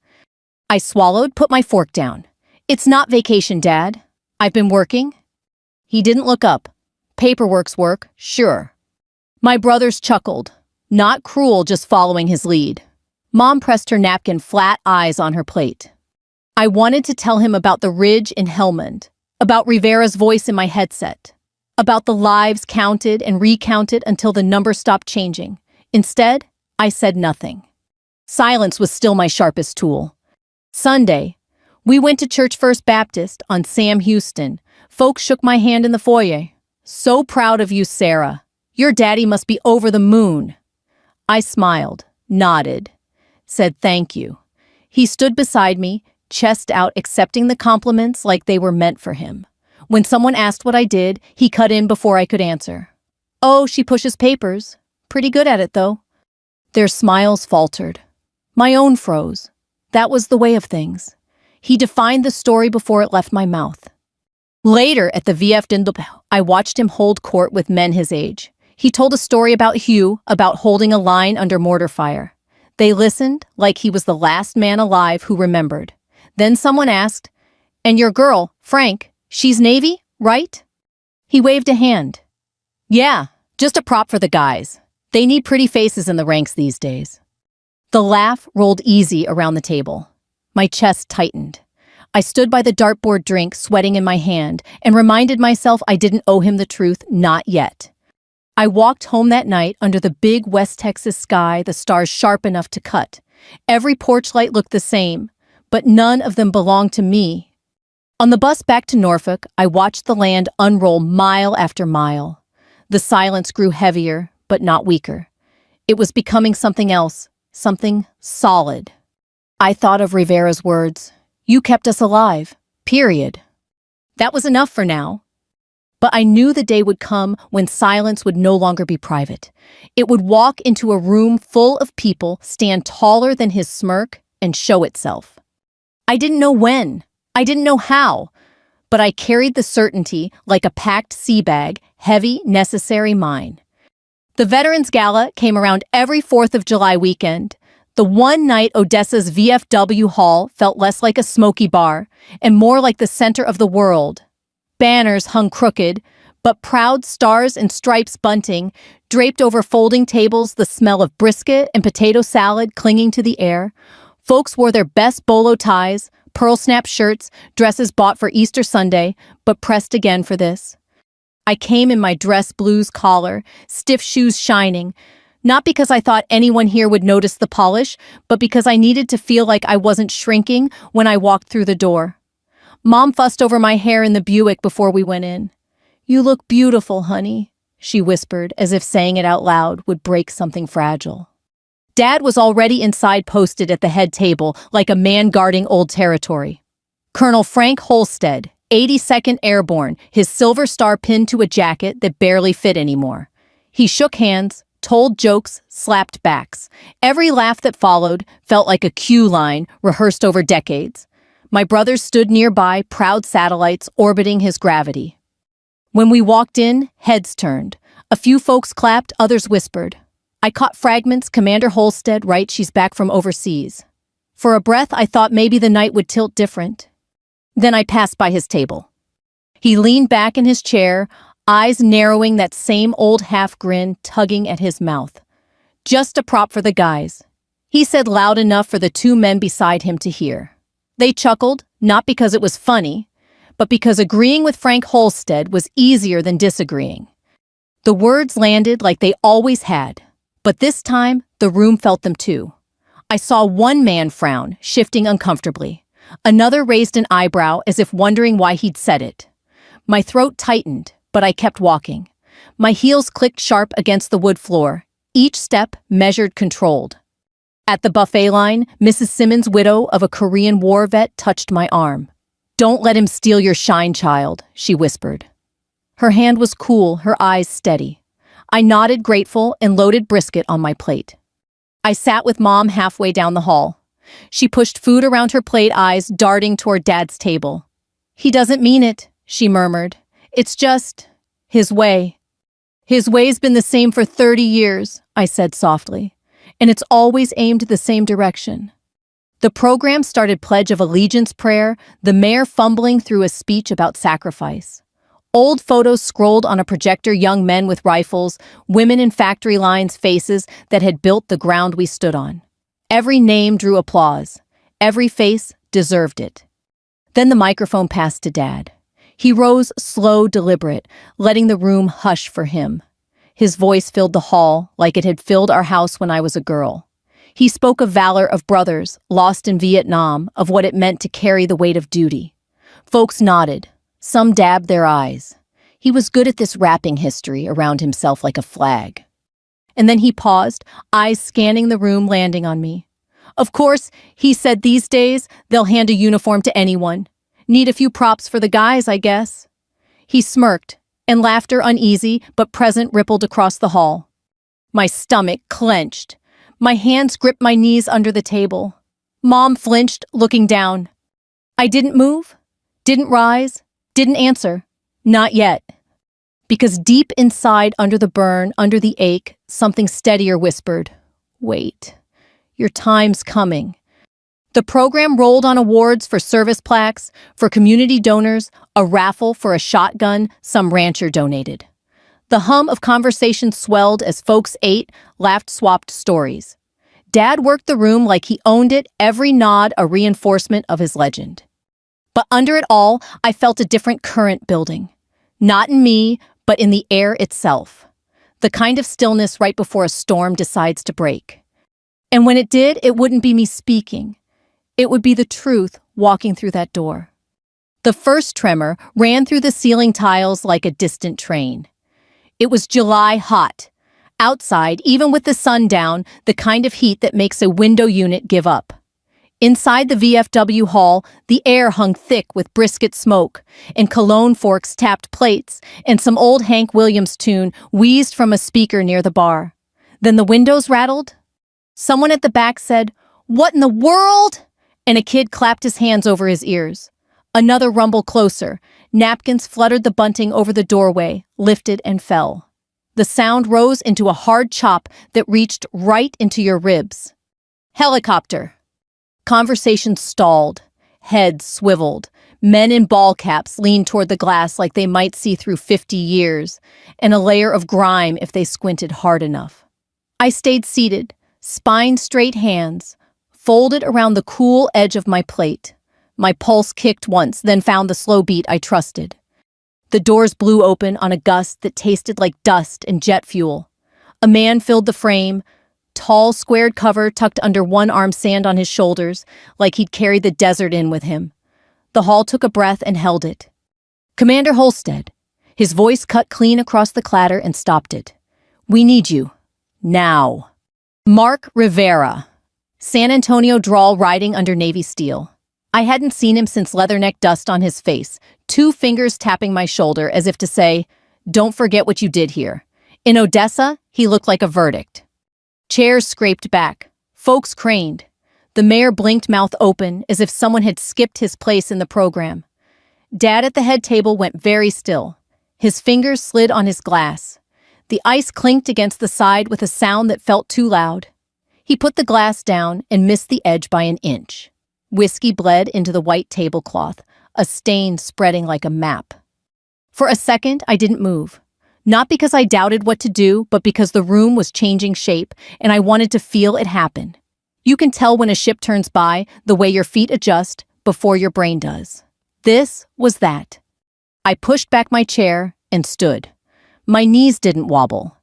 I swallowed, put my fork down. It's not vacation, Dad. I've been working. He didn't look up. Paperwork's work, sure. My brothers chuckled. Not cruel, just following his lead. Mom pressed her napkin, flat eyes on her plate. I wanted to tell him about the ridge in Helmand, about Rivera's voice in my headset, about the lives counted and recounted until the number stopped changing. Instead, I said nothing. Silence was still my sharpest tool. Sunday, we went to Church First Baptist on Sam Houston. Folks shook my hand in the foyer. So proud of you, Sarah. Your daddy must be over the moon. I smiled, nodded, said thank you. He stood beside me, chest out, accepting the compliments like they were meant for him. When someone asked what I did, he cut in before I could answer. Oh, she pushes papers. Pretty good at it, though. Their smiles faltered. My own froze. That was the way of things. He defined the story before it left my mouth. Later, at the VFW, I watched him hold court with men his age. He told a story about Hugh, about holding a line under mortar fire. They listened like he was the last man alive who remembered. Then someone asked, and your girl, Frank, she's Navy, right? He waved a hand. Yeah, just a prop for the guys. They need pretty faces in the ranks these days. The laugh rolled easy around the table. My chest tightened. I stood by the dartboard drink, sweating in my hand, and reminded myself I didn't owe him the truth, not yet. I walked home that night under the big West Texas sky, the stars sharp enough to cut. Every porch light looked the same, but none of them belonged to me. On the bus back to Norfolk, I watched the land unroll mile after mile. The silence grew heavier, but not weaker. It was becoming something else, something solid. I thought of Rivera's words. You kept us alive, period. That was enough for now. But I knew the day would come when silence would no longer be private. It would walk into a room full of people, stand taller than his smirk, and show itself. I didn't know when. I didn't know how. But I carried the certainty like a packed sea bag, heavy, necessary mine. The Veterans Gala came around every 4th of July weekend. The one night Odessa's VFW hall felt less like a smoky bar and more like the center of the world. Banners hung crooked, but proud stars and stripes bunting, draped over folding tables, the smell of brisket and potato salad clinging to the air. Folks wore their best bolo ties, pearl snap shirts, dresses bought for Easter Sunday, but pressed again for this. I came in my dress blues collar, stiff shoes shining, not because I thought anyone here would notice the polish, but because I needed to feel like I wasn't shrinking when I walked through the door. Mom fussed over my hair in the Buick before we went in. You look beautiful, honey, she whispered, as if saying it out loud would break something fragile. Dad was already inside, posted at the head table like a man guarding old territory. Colonel Frank Holstead, 82nd Airborne, his silver star pinned to a jacket that barely fit anymore. He shook hands, told jokes, slapped backs. Every laugh that followed felt like a cue line rehearsed over decades. My brothers stood nearby, proud satellites orbiting his gravity. When we walked in, heads turned. A few folks clapped, others whispered. I caught fragments. Commander Holstead, right, she's back from overseas. For a breath, I thought maybe the night would tilt different. Then I passed by his table. He leaned back in his chair, eyes narrowing, that same old half grin tugging at his mouth. Just a prop for the guys, he said loud enough for the two men beside him to hear. They chuckled, not because it was funny, but because agreeing with Frank Holstead was easier than disagreeing. The words landed like they always had, but this time the room felt them too. I saw one man frown, shifting uncomfortably. Another raised an eyebrow as if wondering why he'd said it. My throat tightened, but I kept walking. My heels clicked sharp against the wood floor, each step measured, controlled. At the buffet line, Mrs. Simmons, widow of a Korean War vet, touched my arm. Don't let him steal your shine, child, she whispered. Her hand was cool, her eyes steady. I nodded, grateful, and loaded brisket on my plate. I sat with Mom halfway down the hall. She pushed food around her plate, eyes darting toward Dad's table. He doesn't mean it, she murmured. It's just his way. His way's been the same for 30 years, I said softly, and it's always aimed the same direction. The program started Pledge of Allegiance prayer, the mayor fumbling through a speech about sacrifice. Old photos scrolled on a projector, young men with rifles, women in factory lines, faces that had built the ground we stood on. Every name drew applause. Every face deserved it. Then the microphone passed to Dad. He rose, slow, deliberate, letting the room hush for him. His voice filled the hall like it had filled our house when I was a girl. He spoke of valor, of brothers lost in Vietnam, of what it meant to carry the weight of duty. Folks nodded. Some dabbed their eyes. He was good at this, wrapping history around himself like a flag. And then he paused, eyes scanning the room, landing on me. Of course, he said, these days, they'll hand a uniform to anyone. Need a few props for the guys, I guess. He smirked, and laughter, uneasy but present, rippled across the hall. My stomach clenched. My hands gripped my knees under the table. Mom flinched, looking down. I didn't move, didn't rise, didn't answer. Not yet. Because deep inside, under the burn, under the ache, something steadier whispered, wait, your time's coming. The program rolled on awards for service plaques, for community donors, a raffle for a shotgun some rancher donated. The hum of conversation swelled as folks ate, laughed, swapped stories. Dad worked the room like he owned it, every nod a reinforcement of his legend. But under it all, I felt a different current building. Not in me, but in the air itself. The kind of stillness right before a storm decides to break. And when it did, it wouldn't be me speaking. It would be the truth walking through that door. The first tremor ran through the ceiling tiles like a distant train. It was July hot. Outside, even with the sun down, the kind of heat that makes a window unit give up. Inside the VFW hall, the air hung thick with brisket smoke, and cologne forks tapped plates, and some old Hank Williams tune wheezed from a speaker near the bar. Then the windows rattled. Someone at the back said, "What in the world?" And a kid clapped his hands over his ears. Another rumble closer. Napkins fluttered the bunting over the doorway, lifted and fell. The sound rose into a hard chop that reached right into your ribs. Helicopter. Conversation stalled. Heads swiveled. Men in ball caps leaned toward the glass like they might see through 50 years, and a layer of grime if they squinted hard enough. I stayed seated, spine straight, hands folded around the cool edge of my plate. My pulse kicked once, then found the slow beat I trusted. The doors blew open on a gust that tasted like dust and jet fuel. A man filled the frame, tall, squared cover tucked under one arm, sand on his shoulders, like he'd carried the desert in with him. The hall took a breath and held it. Commander Holstead. His voice cut clean across the clatter and stopped it. We need you. Now. Mark Rivera. San Antonio drawl riding under navy steel. I hadn't seen him since leatherneck dust on his face, 2 fingers tapping my shoulder as if to say, "Don't forget what you did here." In Odessa, he looked like a verdict. Chairs scraped back. Folks craned. The mayor blinked, mouth open, as if someone had skipped his place in the program. Dad at the head table went very still. His fingers slid on his glass. The ice clinked against the side with a sound that felt too loud. He put the glass down and missed the edge by an inch. Whiskey bled into the white tablecloth, a stain spreading like a map. For a second, I didn't move. Not because I doubted what to do, but because the room was changing shape, and I wanted to feel it happen. You can tell when a ship turns by the way your feet adjust before your brain does. This was that. I pushed back my chair and stood. My knees didn't wobble.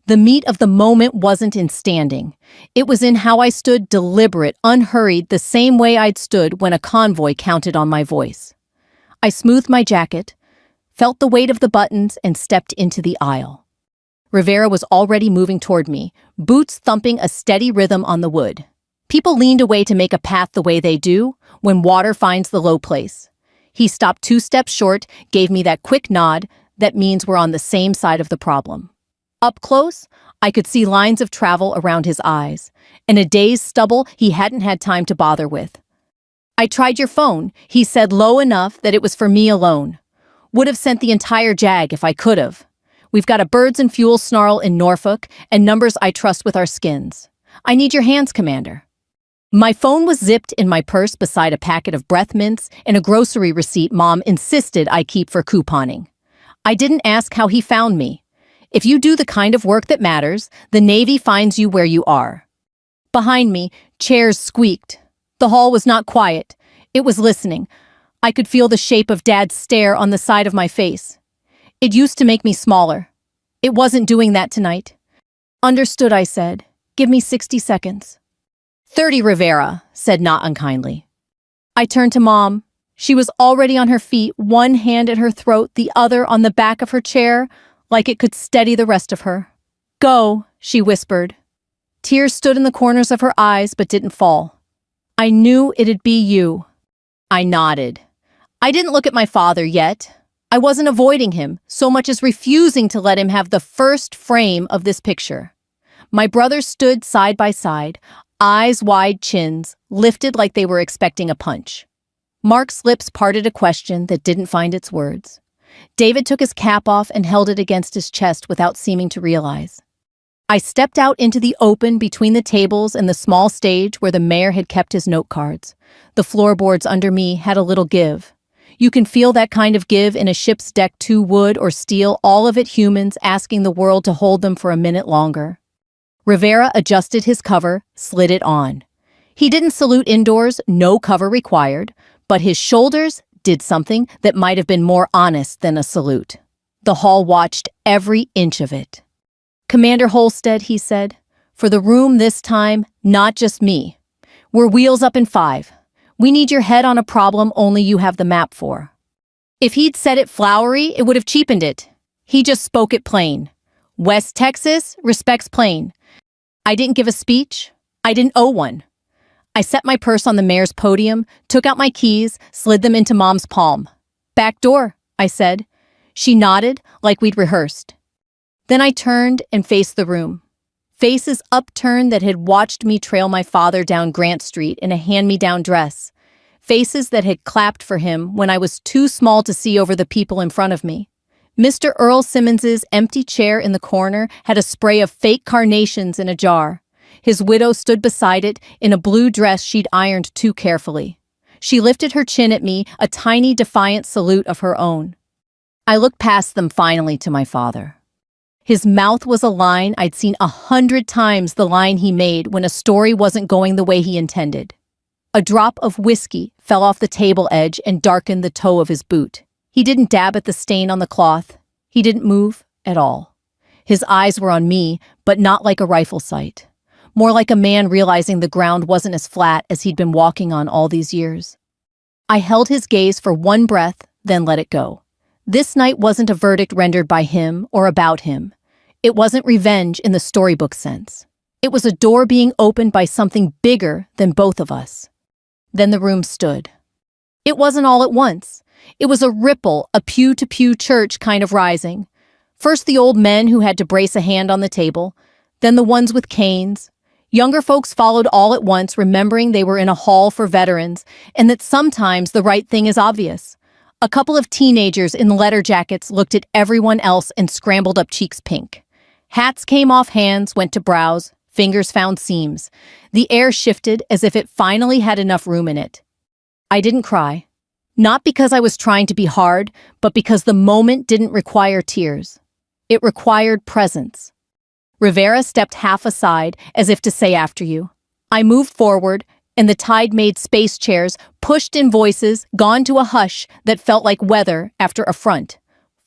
The meat of the moment wasn't in standing. It was in how I stood, deliberate, unhurried, the same way I'd stood when a convoy counted on my voice. I smoothed my jacket, felt the weight of the buttons, and stepped into the aisle. Rivera was already moving toward me, boots thumping a steady rhythm on the wood. People leaned away to make a path the way they do when water finds the low place. He stopped 2 steps short, gave me that quick nod that means we're on the same side of the problem. Up close, I could see lines of travel around his eyes, and a day's stubble he hadn't had time to bother with. "I tried your phone," he said low enough that it was for me alone. "Would have sent the entire jag if I could have. We've got a birds and fuel snarl in Norfolk and numbers I trust with our skins. I need your hands, Commander." My phone was zipped in my purse beside a packet of breath mints and a grocery receipt Mom insisted I keep for couponing. I didn't ask how he found me. If you do the kind of work that matters, the Navy finds you where you are. Behind me, chairs squeaked. The hall was not quiet. It was listening. I could feel the shape of Dad's stare on the side of my face. It used to make me smaller. It wasn't doing that tonight. "Understood," I said. "Give me 60 seconds. 30, Rivera said not unkindly. I turned to Mom. She was already on her feet, one hand at her throat, the other on the back of her chair, like it could steady the rest of her. "Go," she whispered. Tears stood in the corners of her eyes but didn't fall. "I knew it'd be you." I nodded. I didn't look at my father yet. I wasn't avoiding him, so much as refusing to let him have the first frame of this picture. My brothers stood side by side, eyes wide, chins lifted like they were expecting a punch. Mark's lips parted a question that didn't find its words. David took his cap off and held it against his chest without seeming to realize. I stepped out into the open between the tables and the small stage where the mayor had kept his note cards. The floorboards under me had a little give. You can feel that kind of give in a ship's deck, too, wood or steel, all of it humans asking the world to hold them for a minute longer. Rivera adjusted his cover, slid it on. He didn't salute indoors, no cover required, but his shoulders did something that might have been more honest than a salute. The hall watched every inch of it. "Commander Holstead," he said, "for the room this time, not just me. We're wheels up in 5. We need your head on a problem only you have the map for." If he'd said it flowery, it would have cheapened it. He just spoke it plain. West Texas respects plain. I didn't give a speech. I didn't owe one. I set my purse on the mayor's podium, took out my keys, slid them into Mom's palm. "Back door," I said. She nodded like we'd rehearsed. Then I turned and faced the room. Faces upturned that had watched me trail my father down Grant Street in a hand-me-down dress. Faces that had clapped for him when I was too small to see over the people in front of me. Mr. Earl Simmons's empty chair in the corner had a spray of fake carnations in a jar. His widow stood beside it in a blue dress she'd ironed too carefully. She lifted her chin at me, a tiny defiant salute of her own. I looked past them finally to my father. His mouth was a line I'd seen 100 times, the line he made when a story wasn't going the way he intended. A drop of whiskey fell off the table edge and darkened the toe of his boot. He didn't dab at the stain on the cloth. He didn't move at all. His eyes were on me, but not like a rifle sight. More like a man realizing the ground wasn't as flat as he'd been walking on all these years. I held his gaze for one breath, then let it go. This night wasn't a verdict rendered by him or about him. It wasn't revenge in the storybook sense. It was a door being opened by something bigger than both of us. Then the room stood. It wasn't all at once. It was a ripple, a pew-to-pew church kind of rising. First the old men who had to brace a hand on the table, then the ones with canes. Younger folks followed all at once, remembering they were in a hall for veterans, and that sometimes the right thing is obvious. A couple of teenagers in leather jackets looked at everyone else and scrambled up cheeks pink. Hats came off hands, went to brows, fingers found seams. The air shifted as if it finally had enough room in it. I didn't cry. Not because I was trying to be hard, but because the moment didn't require tears. It required presence. Rivera stepped half aside, as if to say after you. I moved forward, and the tide made space chairs, pushed in voices, gone to a hush that felt like weather after a front.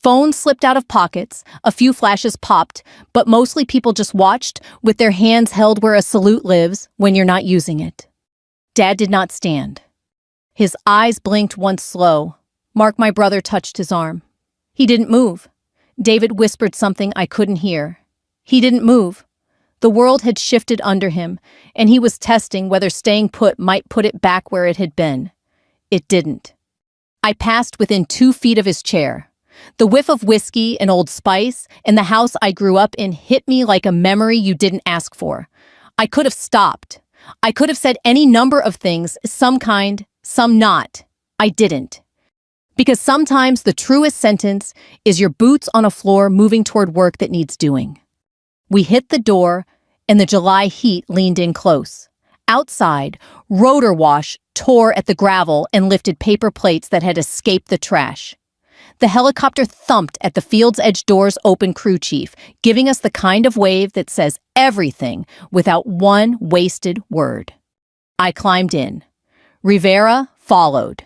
Phones slipped out of pockets, a few flashes popped, but mostly people just watched, with their hands held where a salute lives when you're not using it. Dad did not stand. His eyes blinked once slow. Mark, my brother, touched his arm. He didn't move. David whispered something I couldn't hear. He didn't move. The world had shifted under him, and he was testing whether staying put might put it back where it had been. It didn't. I passed within 2 feet of his chair. The whiff of whiskey and Old Spice and the house I grew up in hit me like a memory you didn't ask for. I could have stopped. I could have said any number of things, some kind, some not. I didn't. Because sometimes the truest sentence is your boots on a floor moving toward work that needs doing. We hit the door, and the July heat leaned in close. Outside, rotor wash tore at the gravel and lifted paper plates that had escaped the trash. The helicopter thumped at the field's edge door's open crew chief, giving us the kind of wave that says everything without one wasted word. I climbed in. Rivera followed.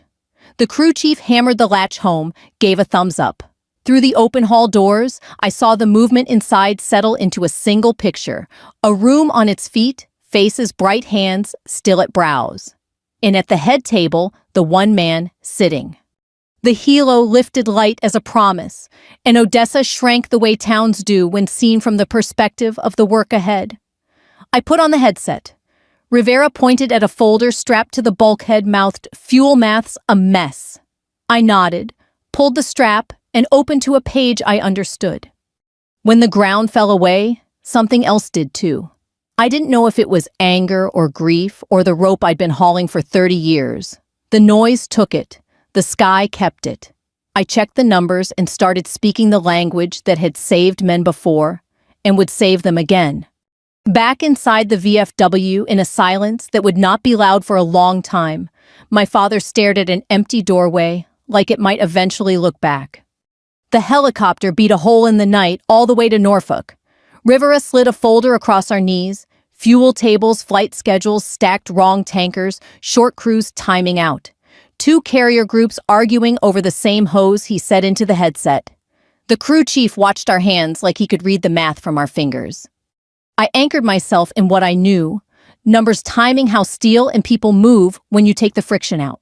The crew chief hammered the latch home, gave a thumbs up. Through the open hall doors, I saw the movement inside settle into a single picture, a room on its feet, faces, bright hands, still at brows. And at the head table, the one man sitting. The helo lifted light as a promise, and Odessa shrank the way towns do when seen from the perspective of the work ahead. I put on the headset. Rivera pointed at a folder strapped to the bulkhead, mouthed, "Fuel math's a mess." I nodded, pulled the strap, and opened to a page I understood. When the ground fell away, something else did too. I didn't know if it was anger or grief or the rope I'd been hauling for 30 years. The noise took it. The sky kept it. I checked the numbers and started speaking the language that had saved men before and would save them again. Back inside the VFW, in a silence that would not be loud for a long time, my father stared at an empty doorway, like it might eventually look back. The helicopter beat a hole in the night all the way to Norfolk. Rivera slid a folder across our knees, fuel tables, flight schedules, stacked wrong tankers, short crews timing out. 2 carrier groups arguing over the same hose, he said into the headset. The crew chief watched our hands like he could read the math from our fingers. I anchored myself in what I knew, numbers timing how steel and people move when you take the friction out.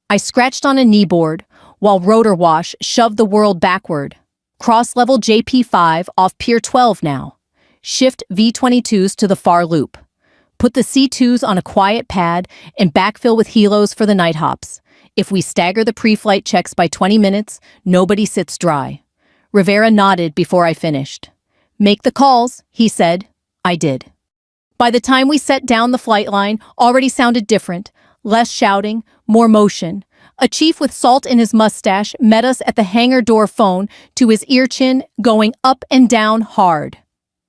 I scratched on a kneeboard, while rotor wash shoved the world backward. Cross-level JP5 off Pier 12 now. Shift V22s to the far loop. Put the C2s on a quiet pad and backfill with helos for the night hops. If we stagger the pre-flight checks by 20 minutes, nobody sits dry. Rivera nodded before I finished. Make the calls, he said. I did. By the time we set down, the flight line already sounded different. Less shouting, more motion. A chief with salt in his mustache met us at the hangar door phone to his ear chin, going up and down hard.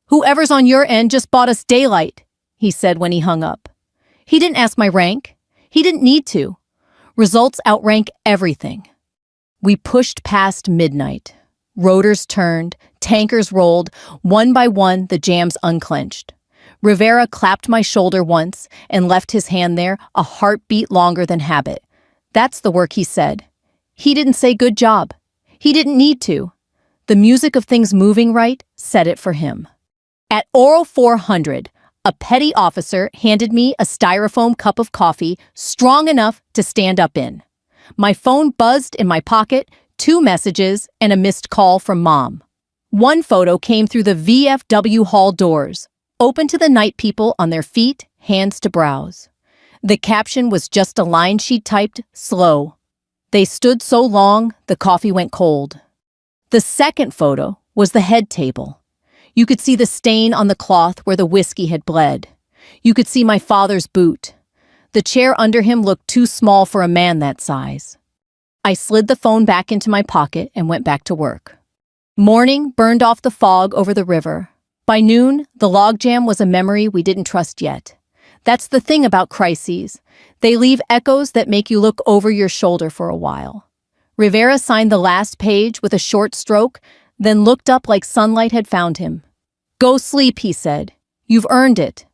"Whoever's on your end just bought us daylight," he said when he hung up. He didn't ask my rank. He didn't need to. Results outrank everything. We pushed past midnight. Rotors turned, tankers rolled, one by one the jams unclenched. Rivera clapped my shoulder once and left his hand there, a heartbeat longer than habit. That's the work, he said. He didn't say good job. He didn't need to. The music of things moving right said it for him. At Oral 400, a petty officer handed me a styrofoam cup of coffee strong enough to stand up in. My phone buzzed in my pocket, 2 messages and a missed call from Mom. One photo came through the VFW hall doors. open to the night people on their feet, hands to brows. The caption was just a line she'd typed, slow. They stood so long, the coffee went cold. The second photo was the head table. You could see the stain on the cloth where the whiskey had bled. You could see my father's boot. The chair under him looked too small for a man that size. I slid the phone back into my pocket and went back to work. Morning burned off the fog over the river. By noon, the logjam was a memory we didn't trust yet. That's the thing about crises. They leave echoes that make you look over your shoulder for a while. Rivera signed the last page with a short stroke, then looked up like sunlight had found him. Go sleep, he said. You've earned it.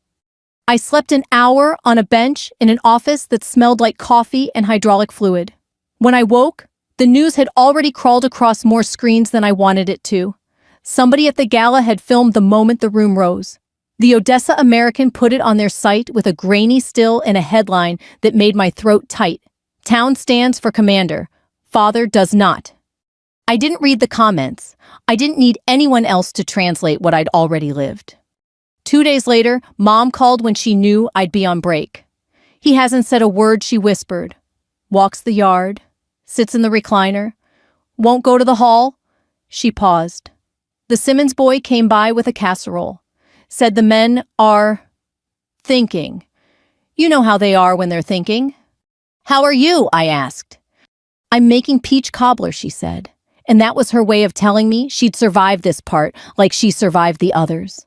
I slept an hour on a bench in an office that smelled like coffee and hydraulic fluid. When I woke, the news had already crawled across more screens than I wanted it to. Somebody at the Gala had filmed the moment the room rose. The Odessa American put it on their site with a grainy still and a headline that made my throat tight. Town stands for commander. Father does not. I didn't read the comments. I didn't need anyone else to translate what I'd already lived. 2 days later, Mom called when she knew I'd be on break. He hasn't said a word, she whispered. Walks the yard, sits in the recliner, won't go to the hall. She paused. The Simmons boy came by with a casserole. Said the men are thinking. You know how they are when they're thinking. How are you? I asked. I'm making peach cobbler, she said. And that was her way of telling me she'd survived this part like she survived the others.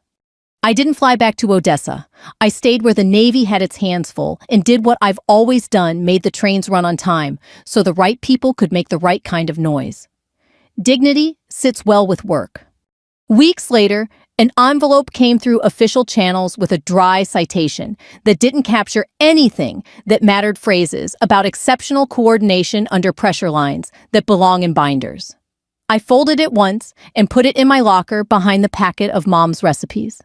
I didn't fly back to Odessa. I stayed where the Navy had its hands full and did what I've always done, made the trains run on time so the right people could make the right kind of noise. Dignity sits well with work. Weeks later, an envelope came through official channels with a dry citation that didn't capture anything that mattered, phrases about exceptional coordination under pressure lines that belong in binders. I folded it once and put it in my locker behind the packet of Mom's recipes.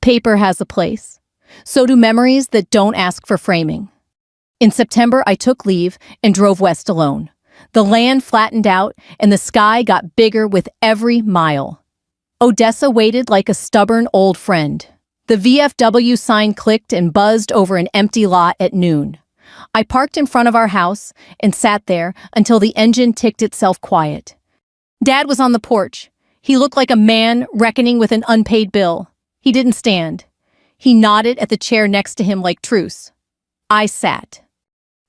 Paper has a place. So do memories that don't ask for framing. In September, I took leave and drove west alone. The land flattened out and the sky got bigger with every mile. Odessa waited like a stubborn old friend. The VFW sign clicked and buzzed over an empty lot at noon. I parked in front of our house and sat there until the engine ticked itself quiet. Dad was on the porch. He looked like a man reckoning with an unpaid bill. He didn't stand. He nodded at the chair next to him like truce. I sat.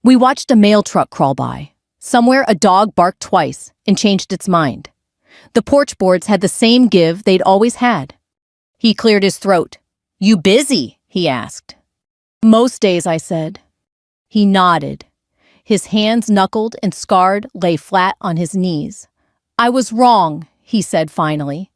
We watched a mail truck crawl by. Somewhere a dog barked twice and changed its mind. The porch boards had the same give they'd always had. He cleared his throat. You busy? He asked. Most days, I said. He nodded. His hands, knuckled and scarred, lay flat on his knees. I was wrong, he said finally.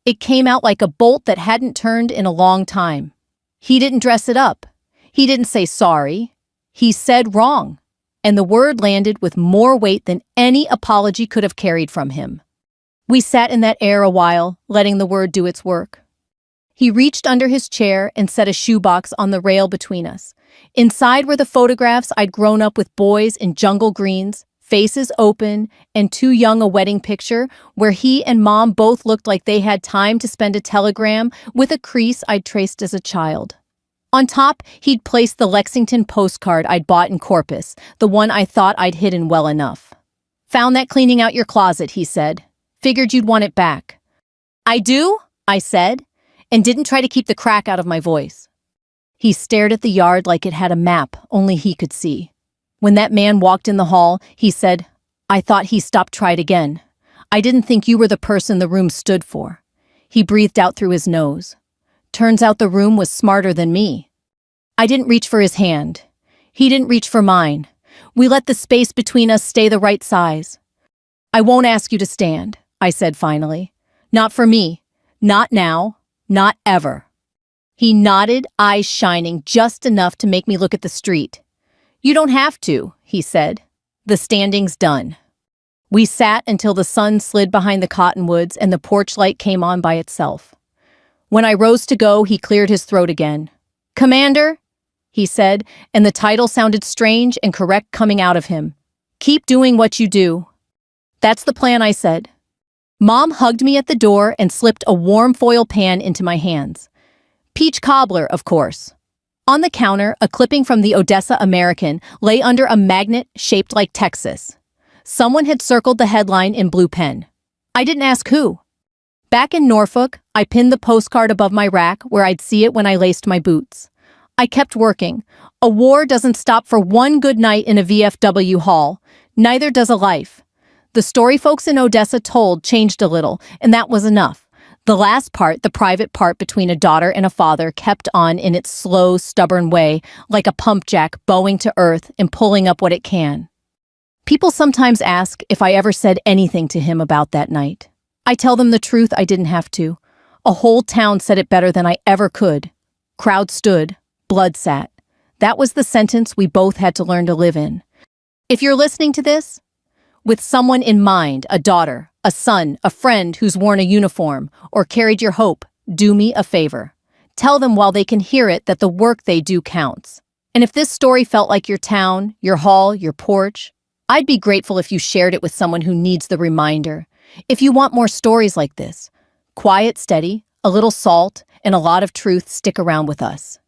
It came out like a bolt that hadn't turned in a long time. He didn't dress it up. He didn't say sorry. He said wrong. And the word landed with more weight than any apology could have carried from him. We sat in that air a while, letting the word do its work. He reached under his chair and set a shoebox on the rail between us. Inside were the photographs I'd grown up with, boys in jungle greens, faces open, and too young a wedding picture where he and Mom both looked like they had time to spend a telegram with a crease I'd traced as a child. On top, he'd placed the Lexington postcard I'd bought in Corpus, the one I thought I'd hidden well enough. Found that cleaning out your closet, he said. Figured you'd want it back. I do, I said, and didn't try to keep the crack out of my voice. He stared at the yard like it had a map only he could see. When that man walked in the hall, he said, I thought he stopped, tried again. I didn't think you were the person the room stood for. He breathed out through his nose. Turns out the room was smarter than me. I didn't reach for his hand. He didn't reach for mine. We let the space between us stay the right size. I won't ask you to stand, I said finally. Not for me. Not now. Not ever. He nodded, eyes shining just enough to make me look at the street. You don't have to, he said. The standing's done. We sat until the sun slid behind the cottonwoods and the porch light came on by itself. When I rose to go, he cleared his throat again. Commander, he said, and the title sounded strange and correct coming out of him. Keep doing what you do. That's the plan, I said. Mom hugged me at the door and slipped a warm foil pan into my hands. Peach cobbler, of course. On the counter, a clipping from the Odessa American lay under a magnet shaped like Texas. Someone had circled the headline in blue pen. I didn't ask who. Back in Norfolk, I pinned the postcard above my rack where I'd see it when I laced my boots. I kept working. A war doesn't stop for one good night in a VFW hall. Neither does a life. The story folks in Odessa told changed a little, and that was enough. The last part, the private part between a daughter and a father, kept on in its slow, stubborn way, like a pump jack bowing to earth and pulling up what it can. People sometimes ask if I ever said anything to him about that night. I tell them the truth, I didn't have to. A whole town said it better than I ever could. Crowd stood, blood sat. That was the sentence we both had to learn to live in. If you're listening to this, with someone in mind, a daughter, a son, a friend who's worn a uniform or carried your hope, do me a favor. Tell them while they can hear it that the work they do counts. And if this story felt like your town, your hall, your porch, I'd be grateful if you shared it with someone who needs the reminder. If you want more stories like this, quiet, steady, a little salt, and a lot of truth, stick around with us.